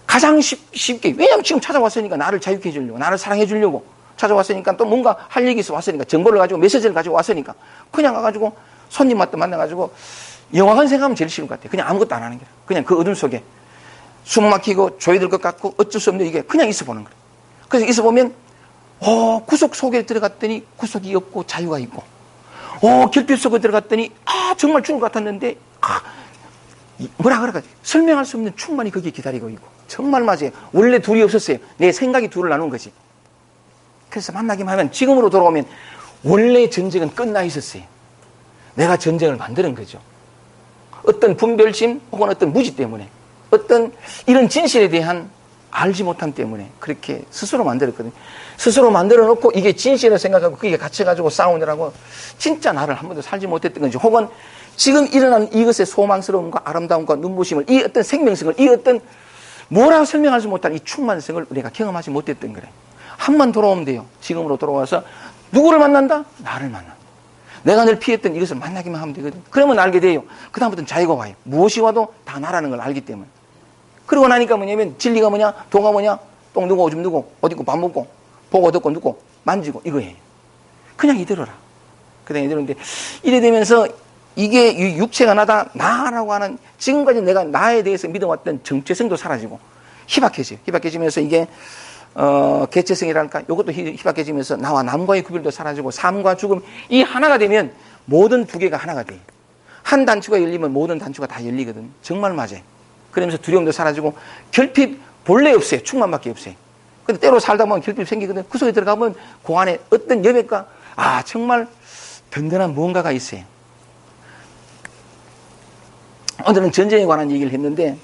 S1: 가장 쉽게 왜냐하면 지금 찾아왔으니까 나를 자유케 해주려고 나를 사랑해 주려고 찾아왔으니까 또 뭔가 할 얘기 있어 왔으니까 정보를 가지고 메시지를 가지고 왔으니까 그냥 가가지고 손님 만나가지고 영화관 생각하면 제일 싫은 것 같아요. 그냥 아무것도 안 하는 게 그냥 그 어둠 속에 숨 막히고 조여들 것 같고 어쩔 수 없는 이게 그냥 있어 보는 거예요. 그래서 있어 보면 구속 속에 들어갔더니 구속이 없고 자유가 있고 결핍 속에 들어갔더니 정말 죽을 것 같았는데 뭐라 그럴까 설명할 수 없는 충만이 거기에 기다리고 있고 정말 맞아요. 원래 둘이 없었어요. 내 생각이 둘을 나눈 거지. 그래서 만나기만 하면 지금으로 돌아오면 원래 전쟁은 끝나 있었어요. 내가 전쟁을 만드는 거죠. 어떤 분별심 혹은 어떤 무지 때문에 어떤 이런 진실에 대한 알지 못함 때문에 그렇게 스스로 만들었거든요. 스스로 만들어 놓고 이게 진실을 생각하고 그게 갇혀가지고 싸우느라고 진짜 나를 한 번도 살지 못했던 건지 혹은 지금 일어난 이것의 소망스러움과 아름다움과 눈부심을 이 어떤 생명성을 이 어떤 뭐라고 설명하지 못한 이 충만성을 우리가 경험하지 못했던 거래. 한 번 돌아오면 돼요. 지금으로 돌아와서 누구를 만난다? 나를 만난다. 내가 늘 피했던 이것을 만나기만 하면 되거든. 그러면 알게 돼요. 그 다음부터는 자유가 와요. 무엇이 와도 다 나라는 걸 알기 때문에. 그러고 나니까 뭐냐면 진리가 뭐냐? 도가 뭐냐? 똥 누고 오줌 누고 어디 있고 밥 먹고 보고 듣고 누고 만지고 이거예요. 그냥 이대로라. 그냥 이대로인데 이래 되면서 이게 육체가 나라고 하는 지금까지 내가 나에 대해서 믿어왔던 정체성도 사라지고 희박해져요. 희박해지면서 이게 개체성이랄까 이것도 희박해지면서 나와 남과의 구별도 사라지고 삶과 죽음 이 하나가 되면 모든 두 개가 하나가 돼요. 한 단추가 열리면 모든 단추가 다 열리거든. 정말 맞아요. 그러면서 두려움도 사라지고 결핍 본래 없어요. 충만밖에 없어요. 근데 때로 살다 보면 결핍 생기거든. 그 속에 들어가면 그 안에 어떤 여백과 정말 든든한 무언가가 있어요. 오늘은 전쟁에 관한 얘기를 했는데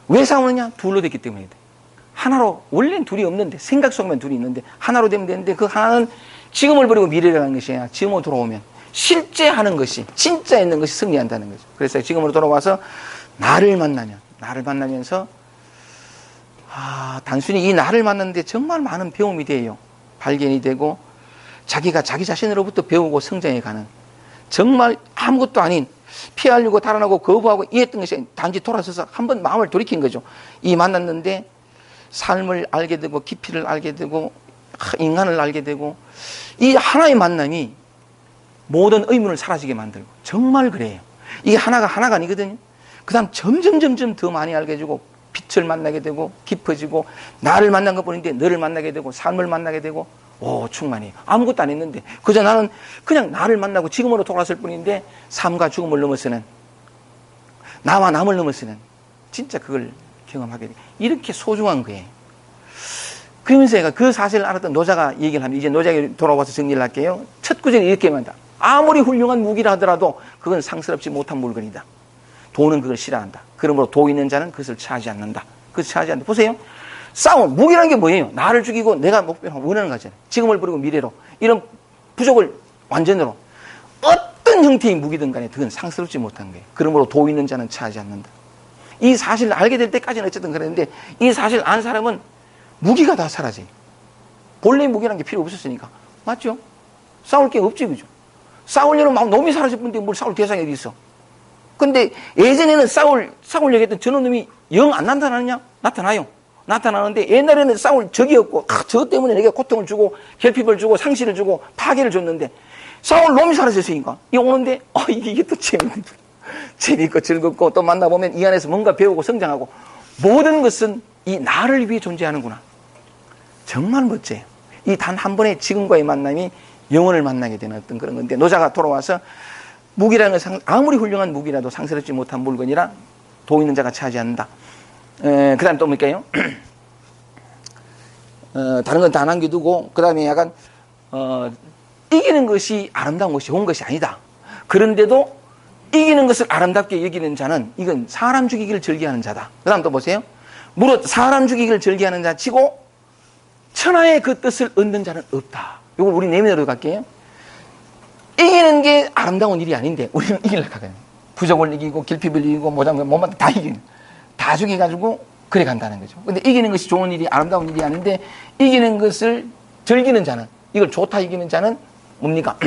S1: 왜 싸우느냐? 둘로 됐기 때문이다. 하나로 원래는 둘이 없는데 생각 속에만 둘이 있는데 하나로 되면 되는데 그 하나는 지금을 버리고 미래를 하는 것이 아니라 지금으로 돌아오면 실제 하는 것이 진짜 있는 것이 승리한다는 거죠. 그래서 지금으로 돌아와서 나를 만나면서 단순히 이 나를 만났는데 정말 많은 배움이 돼요. 발견이 되고 자기가 자기 자신으로부터 배우고 성장해가는 정말 아무것도 아닌 피하려고 달아나고 거부하고 이랬던 것이 단지 돌아서서 한번 마음을 돌이킨 거죠. 이 만났는데 삶을 알게 되고 깊이를 알게 되고 인간을 알게 되고 이 하나의 만남이 모든 의문을 사라지게 만들고 정말 그래요. 이게 하나가 아니거든요. 그 다음 점점 더 많이 알게 되고 빛을 만나게 되고 깊어지고 나를 만난 것뿐인데 너를 만나게 되고 삶을 만나게 되고 충만해요. 아무것도 안 했는데 그저 나는 그냥 나를 만나고 지금으로 돌아왔을 뿐인데 삶과 죽음을 넘어서는 나와 남을 넘어서는 진짜 그걸 경험하게 돼요. 이렇게 소중한 거예요. 그러면서 제가 그 사실을 알았던 노자가 얘기를 합니다. 이제 노자에게 돌아와서 정리를 할게요. 첫 구절이 이렇게 말한다. 아무리 훌륭한 무기라 하더라도 그건 상스럽지 못한 물건이다. 도는 그걸 싫어한다. 그러므로 도 있는 자는 그것을 취하지 않는다. 그것을 취하지 않는다. 보세요. 싸움, 무기라는 게 뭐예요? 나를 죽이고 내가 목표를 원하는 거잖아요. 지금을 버리고 미래로. 이런 부족을 완전으로. 어떤 형태의 무기든 간에 그건 상스럽지 못한 거예요. 그러므로 도 있는 자는 취하지 않는다. 이 사실을 알게 될 때까지는 어쨌든 그랬는데 이 사실을 안 사람은 무기가 다 사라져요. 본래 무기라는 게 필요 없었으니까. 맞죠? 싸울 게 없지, 그죠? 싸우려면 막 놈이 사라질 뿐인데 뭘 싸울 대상이 어디 있어? 근데 예전에는 싸우려고 했던 저놈이 영 안 나타나느냐? 나타나요. 나타나는데 옛날에는 싸울 적이 없고, 저 때문에 내가 고통을 주고, 결핍을 주고, 상실을 주고, 파괴를 줬는데, 싸울 놈이 사라졌으니까, 이 오는데, 이게 또 재밌고 즐겁고, 또 만나보면 이 안에서 뭔가 배우고 성장하고, 모든 것은 이 나를 위해 존재하는구나. 정말 멋져요. 이 단 한 번의 지금과의 만남이 영혼을 만나게 되는 어떤 그런 건데, 노자가 돌아와서 무기라는 것은 아무리 훌륭한 무기라도 상스럽지 못한 물건이라 도 있는 자가 차지 않는다. 그 다음에 또 뭘까요? 다른 건 다 남겨두고, 그 다음에 약간, 이기는 것이 아름다운 것이 좋은 것이 아니다. 그런데도 이기는 것을 아름답게 여기는 자는 이건 사람 죽이기를 즐겨하는 자다. 그 다음 또 보세요. 무릇 사람 죽이기를 즐겨하는 자 치고 천하의 그 뜻을 얻는 자는 없다. 이걸 우리 내면으로 갈게요. 이기는 게 아름다운 일이 아닌데 우리는 이기려고 하거든요. 부족을 이기고 길핍을 이기고 뭐만 다 이기는. 다 죽여가지고 그래 간다는 거죠. 근데 이기는 것이 좋은 일이 아름다운 일이 아닌데 이기는 것을 즐기는 자는, 이걸 좋다 이기는 자는 뭡니까?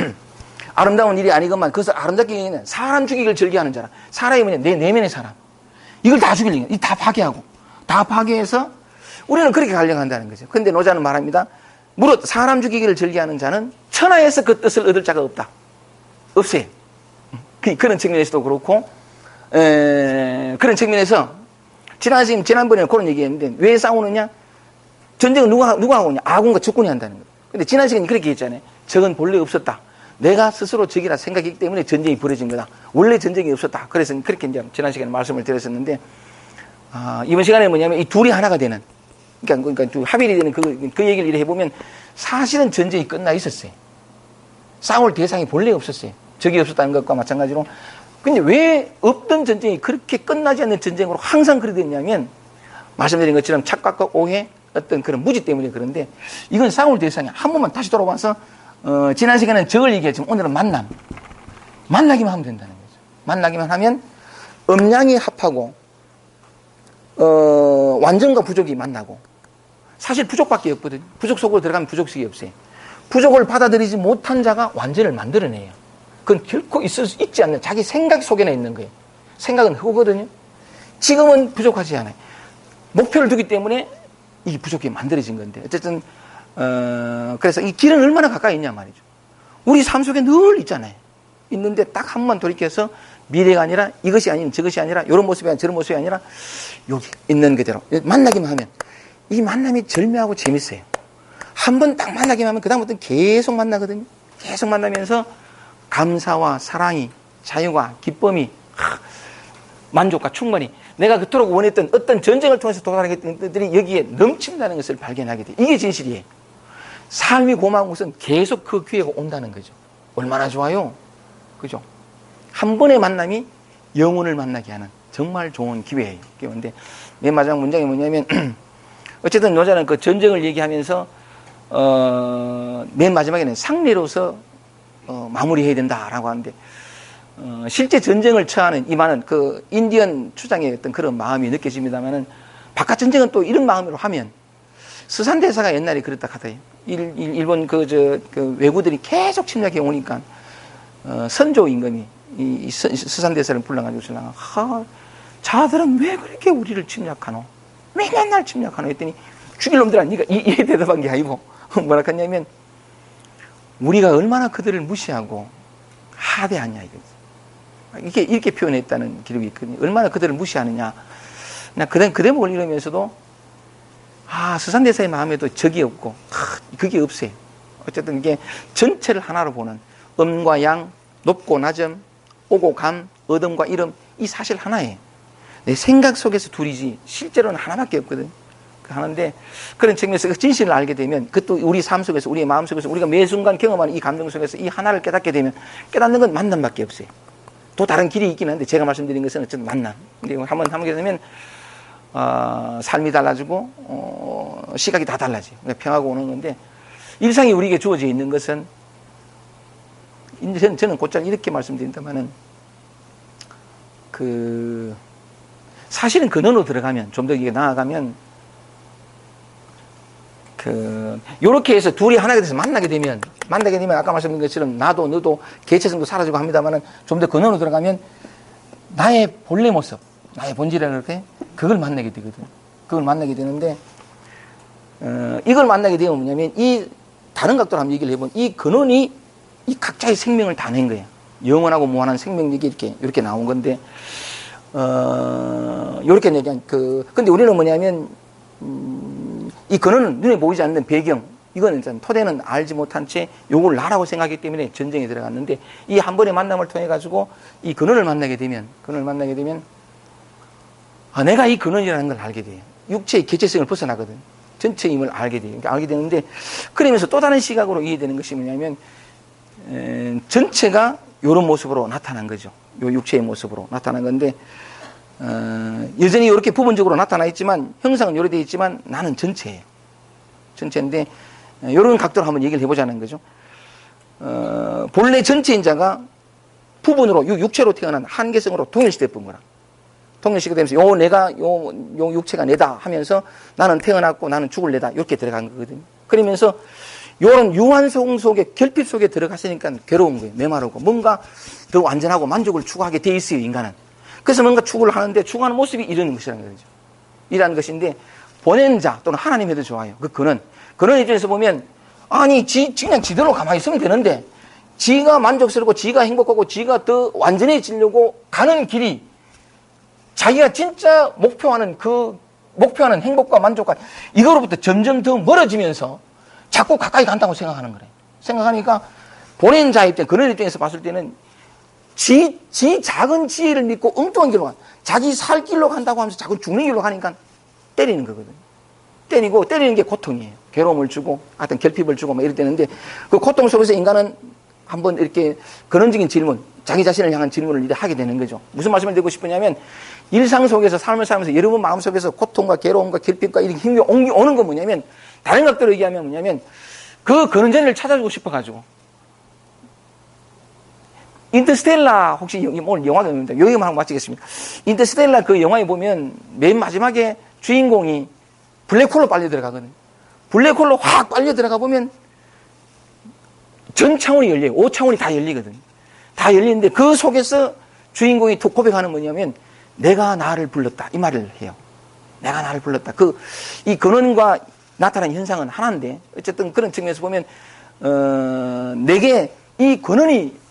S1: 아름다운 일이 아니건만 그것을 아름답게 여기는 사람 죽이기를 즐겨하는 자라. 사람이 뭐냐? 내 내면의 사람. 이걸 다 죽이려고. 다 파괴하고. 다 파괴해서 우리는 그렇게 가려고 한다는 거죠. 근데 노자는 말합니다. 무릇 사람 죽이기를 즐겨하는 자는 천하에서 그 뜻을 얻을 자가 없다. 없어요. 그런 측면에서도 그렇고, 그런 측면에서 지난번에 그런 얘기했는데 왜 싸우느냐? 전쟁은 누가 하고 있냐? 아군과 적군이 한다는 거예요. 근데 지난 시간에 그렇게 했잖아요. 적은 본래 없었다. 내가 스스로 적이라 생각했기 때문에 전쟁이 벌어진 거다. 원래 전쟁이 없었다. 그래서 그렇게 이제 지난 시간에 말씀을 드렸었는데, 이번 시간에 뭐냐면 이 둘이 하나가 되는, 그러니까 합일이 되는 그 얘기를 이렇게 해보면 사실은 전쟁이 끝나 있었어요. 싸울 대상이 본래 없었어요. 적이 없었다는 것과 마찬가지로. 근데 왜 없던 전쟁이 그렇게 끝나지 않는 전쟁으로 항상 그렇게 됐냐면, 말씀드린 것처럼 착각과 오해, 어떤 그런 무지 때문에 그런데, 이건 싸울 대상이 한 번만 다시 돌아와서, 지난 시간에는 적을 얘기했지만 오늘은 만나기만 하면 된다는 거죠. 만나기만 하면 음양이 합하고, 완전과 부족이 만나고, 사실 부족밖에 없거든요. 부족 속으로 들어가면 부족식이 없어요. 부족을 받아들이지 못한 자가 완전을 만들어내요. 그건 결코 있지 않는 자기 생각 속에나 있는 거예요. 생각은 흑거든요. 지금은 부족하지 않아요. 목표를 두기 때문에 이게 부족이 만들어진 건데, 어쨌든 그래서 이 길은 얼마나 가까이 있냐 말이죠. 우리 삶 속에 늘 있잖아요. 있는데 딱 한 번 돌이켜서 미래가 아니라 이것이 아닌 저것이 아니라 이런 모습이 아니라 저런 모습이 아니라 여기 있는 그대로 만나기만 하면 이 만남이 절묘하고 재밌어요. 한 번 딱 만나기만 하면 그다음부터는 계속 만나거든요. 계속 만나면서 감사와 사랑이, 자유와 기쁨이, 만족과 충만이, 내가 그토록 원했던 어떤 전쟁을 통해서 도달하겠던 것들이 여기에 넘친다는 것을 발견하게 돼요. 이게 진실이에요. 삶이 고마운 것은 계속 그 기회가 온다는 거죠. 얼마나 좋아요. 그죠? 한 번의 만남이 영혼을 만나게 하는 정말 좋은 기회예요. 그런데 맨 마지막 문장이 뭐냐면, 어쨌든 노자는 그 전쟁을 얘기하면서 맨 마지막에는 상례로서 마무리해야 된다라고 하는데, 실제 전쟁을 처하는 이만은 그 인디언 추장의 어떤 그런 마음이 느껴집니다만은, 바깥 전쟁은 또 이런 마음으로 하면, 스산대사가 옛날에 그랬다 하더라고요. 일본 그 왜구들이 계속 침략해 오니까, 선조 임금이 이 스산대사를 불러가지고 전화가, 자들은 왜 그렇게 우리를 침략하노? 왜 맨날 침략하노? 했더니, 죽일 놈들 아니니까 이 대답한 게 아니고, 뭐라 했냐면, 우리가 얼마나 그들을 무시하고 하대하냐, 이게 이렇게 표현했다는 기록이 있거든요. 얼마나 그들을 무시하느냐. 그 대목을 읽으면서도, 스산대사의 마음에도 적이 없고, 그게 없어요. 어쨌든 이게 전체를 하나로 보는 음과 양, 높고 낮음, 오고 감, 어둠과 이름, 이 사실 하나예요. 내 생각 속에서 둘이지 실제로는 하나밖에 없거든. 하는데 그런 측면에서 그 진실을 알게 되면, 그것도 우리 삶 속에서, 우리의 마음 속에서 우리가 매 순간 경험하는 이 감정 속에서 이 하나를 깨닫게 되면, 깨닫는 건 만남밖에 없어요. 또 다른 길이 있긴 한데 제가 말씀드린 것은 어쨌든 만남. 근데 한번 하게 되면 삶이 달라지고 시각이 다 달라져요. 그러니까 평화가 오는 건데, 일상이 우리에게 주어져 있는 것은, 저는 곧잘 이렇게 말씀드린다면은, 사실은 근원으로 들어가면, 좀 더 이게 나아가면, 요렇게 해서 둘이 하나가 돼서 만나게 되면 아까 말씀드린 것처럼 나도 너도 개체성도 사라지고 합니다만은 좀 더 근원으로 들어가면 나의 본래 모습, 나의 본질이라 그렇게 그걸 만나게 되거든. 그걸 만나게 되는데, 이걸 만나게 되면 뭐냐면 이 다른 각도로 한번 얘기를 해보면 이 근원이 이 각자의 생명을 다 낸 거예요. 영원하고 무한한 생명력이 이렇게 나온 건데, 요렇게 그냥 근데 우리는 뭐냐면, 이 근원은 눈에 보이지 않는 배경, 이거는 일단 토대는 알지 못한 채 요걸 나라고 생각하기 때문에 전쟁에 들어갔는데, 이 한 번의 만남을 통해 가지고 이 근원을 만나게 되면, 내가 이 근원이라는 걸 알게 돼요. 육체의 개체성을 벗어나거든. 전체의 힘을 알게 돼요. 그러니까 알게 되는데, 그러면서 또 다른 시각으로 이해되는 것이 뭐냐면, 전체가 요런 모습으로 나타난 거죠. 요 육체의 모습으로 나타난 건데, 여전히 이렇게 부분적으로 나타나 있지만, 형상은 요래 되어 있지만, 나는 전체예요. 전체인데, 요런 각도로 한번 얘기를 해보자는 거죠. 본래 전체인 자가 부분으로, 요 육체로 태어난 한계성으로 동일시됐던 거라. 동일시가 되면서, 요 육체가 내다 하면서, 나는 태어났고, 나는 죽을 내다. 이렇게 들어간 거거든요. 그러면서, 요런 유한성 속에, 결핍 속에 들어갔으니까 괴로운 거예요. 메마르고. 뭔가 더 완전하고 만족을 추구하게 돼 있어요, 인간은. 그래서 뭔가 추구를 하는데, 추구하는 모습이 이런 것이라는 거죠. 이라는 것인데, 보낸 자 또는 하나님 해도 좋아요. 그 근원 입장에서 보면, 아니, 그냥 지대로 가만히 있으면 되는데, 지가 만족스럽고, 지가 행복하고, 지가 더 완전해지려고 가는 길이, 자기가 진짜 목표하는 행복과 만족과, 이거로부터 점점 더 멀어지면서, 자꾸 가까이 간다고 생각하는 거래요. 생각하니까, 보낸 자 입장, 근원 입장에서 봤을 때는, 지 작은 지혜를 믿고 엉뚱한 길로 자기 살 길로 간다고 하면서 자꾸 죽는 길로 가니까 때리는 거거든요. 때리는 게 고통이에요. 괴로움을 주고, 하여튼 결핍을 주고 막 이럴 때는데, 그 고통 속에서 인간은 한번 이렇게 근원적인 질문, 자기 자신을 향한 질문을 이제 하게 되는 거죠. 무슨 말씀을 드리고 싶으냐면, 일상 속에서 삶을 살면서 여러분 마음 속에서 고통과 괴로움과 결핍과 이렇게 힘이 오는 건 뭐냐면, 다른 각도로 얘기하면 뭐냐면, 그 근원전을 찾아주고 싶어가지고, 인터스텔라, 혹시 오늘 영화가 있는데, 여기만 하고 마치겠습니다. 인터스텔라 그 영화에 보면, 맨 마지막에 주인공이 블랙홀로 빨려 들어가거든요. 블랙홀로 확 빨려 들어가 보면, 전 차원이 열려요. 5차원이 다 열리거든요. 다 열리는데, 그 속에서 주인공이 고백하는 뭐냐면, 내가 나를 불렀다. 이 말을 해요. 내가 나를 불렀다. 이 근원과 나타난 현상은 하나인데, 어쨌든 그런 측면에서 보면, 내게 이 근원이,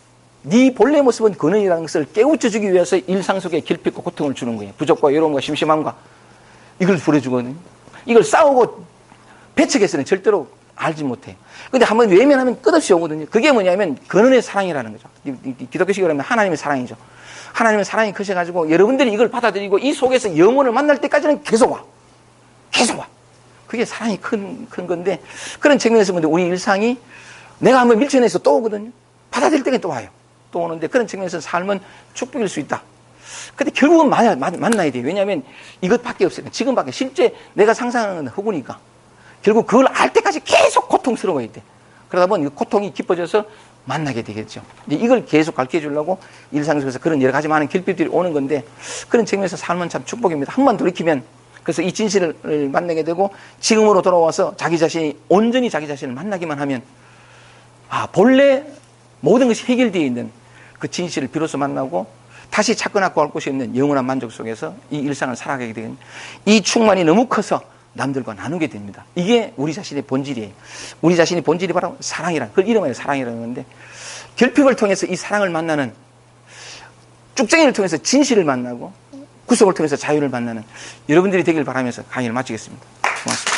S1: 네 본래 모습은 근원이라는 것을 깨우쳐 주기 위해서 일상 속에 결핍과 고통을 주는 거예요. 부족과 외로움과 심심함과 이걸 부려주거든요. 이걸 싸우고 배척해서는 절대로 알지 못해요. 근데 한번 외면하면 끝없이 오거든요. 그게 뭐냐면 근원의 사랑이라는 거죠. 기독교식으로 하면 하나님의 사랑이죠. 하나님의 사랑이 크셔가지고 여러분들이 이걸 받아들이고 이 속에서 영혼을 만날 때까지는 계속 와. 그게 사랑이 큰 건데, 그런 측면에서 보면 우리 일상이 내가 한번 밀쳐내서 또 오거든요. 받아들일 때는 또 와요. 또 오는데, 그런 측면에서 삶은 축복일 수 있다. 근데 결국은 만나야 돼요. 왜냐하면 이것밖에 없어요. 지금밖에. 실제 내가 상상하는 건 허구니까. 결국 그걸 알 때까지 계속 고통스러워야 돼. 그러다 보면 고통이 깊어져서 만나게 되겠죠. 이걸 계속 가르쳐 주려고 일상 속에서 그런 여러 가지 많은 결핍들이 오는 건데, 그런 측면에서 삶은 참 축복입니다. 한 번 돌이키면, 그래서 이 진실을 만나게 되고 지금으로 돌아와서 온전히 자기 자신을 만나기만 하면, 본래 모든 것이 해결되어 있는 그 진실을 비로소 만나고 다시 찾거나 구할 곳이 없는 영원한 만족 속에서 이 일상을 살아가게 되는, 이 충만이 너무 커서 남들과 나누게 됩니다. 이게 우리 자신의 본질이에요. 우리 자신의 본질이 바로 사랑이란, 그걸 이름하여 사랑이라는 건데, 결핍을 통해서 이 사랑을 만나는, 쭉정이를 통해서 진실을 만나고 구속을 통해서 자유를 만나는 여러분들이 되길 바라면서 강의를 마치겠습니다. 고맙습니다.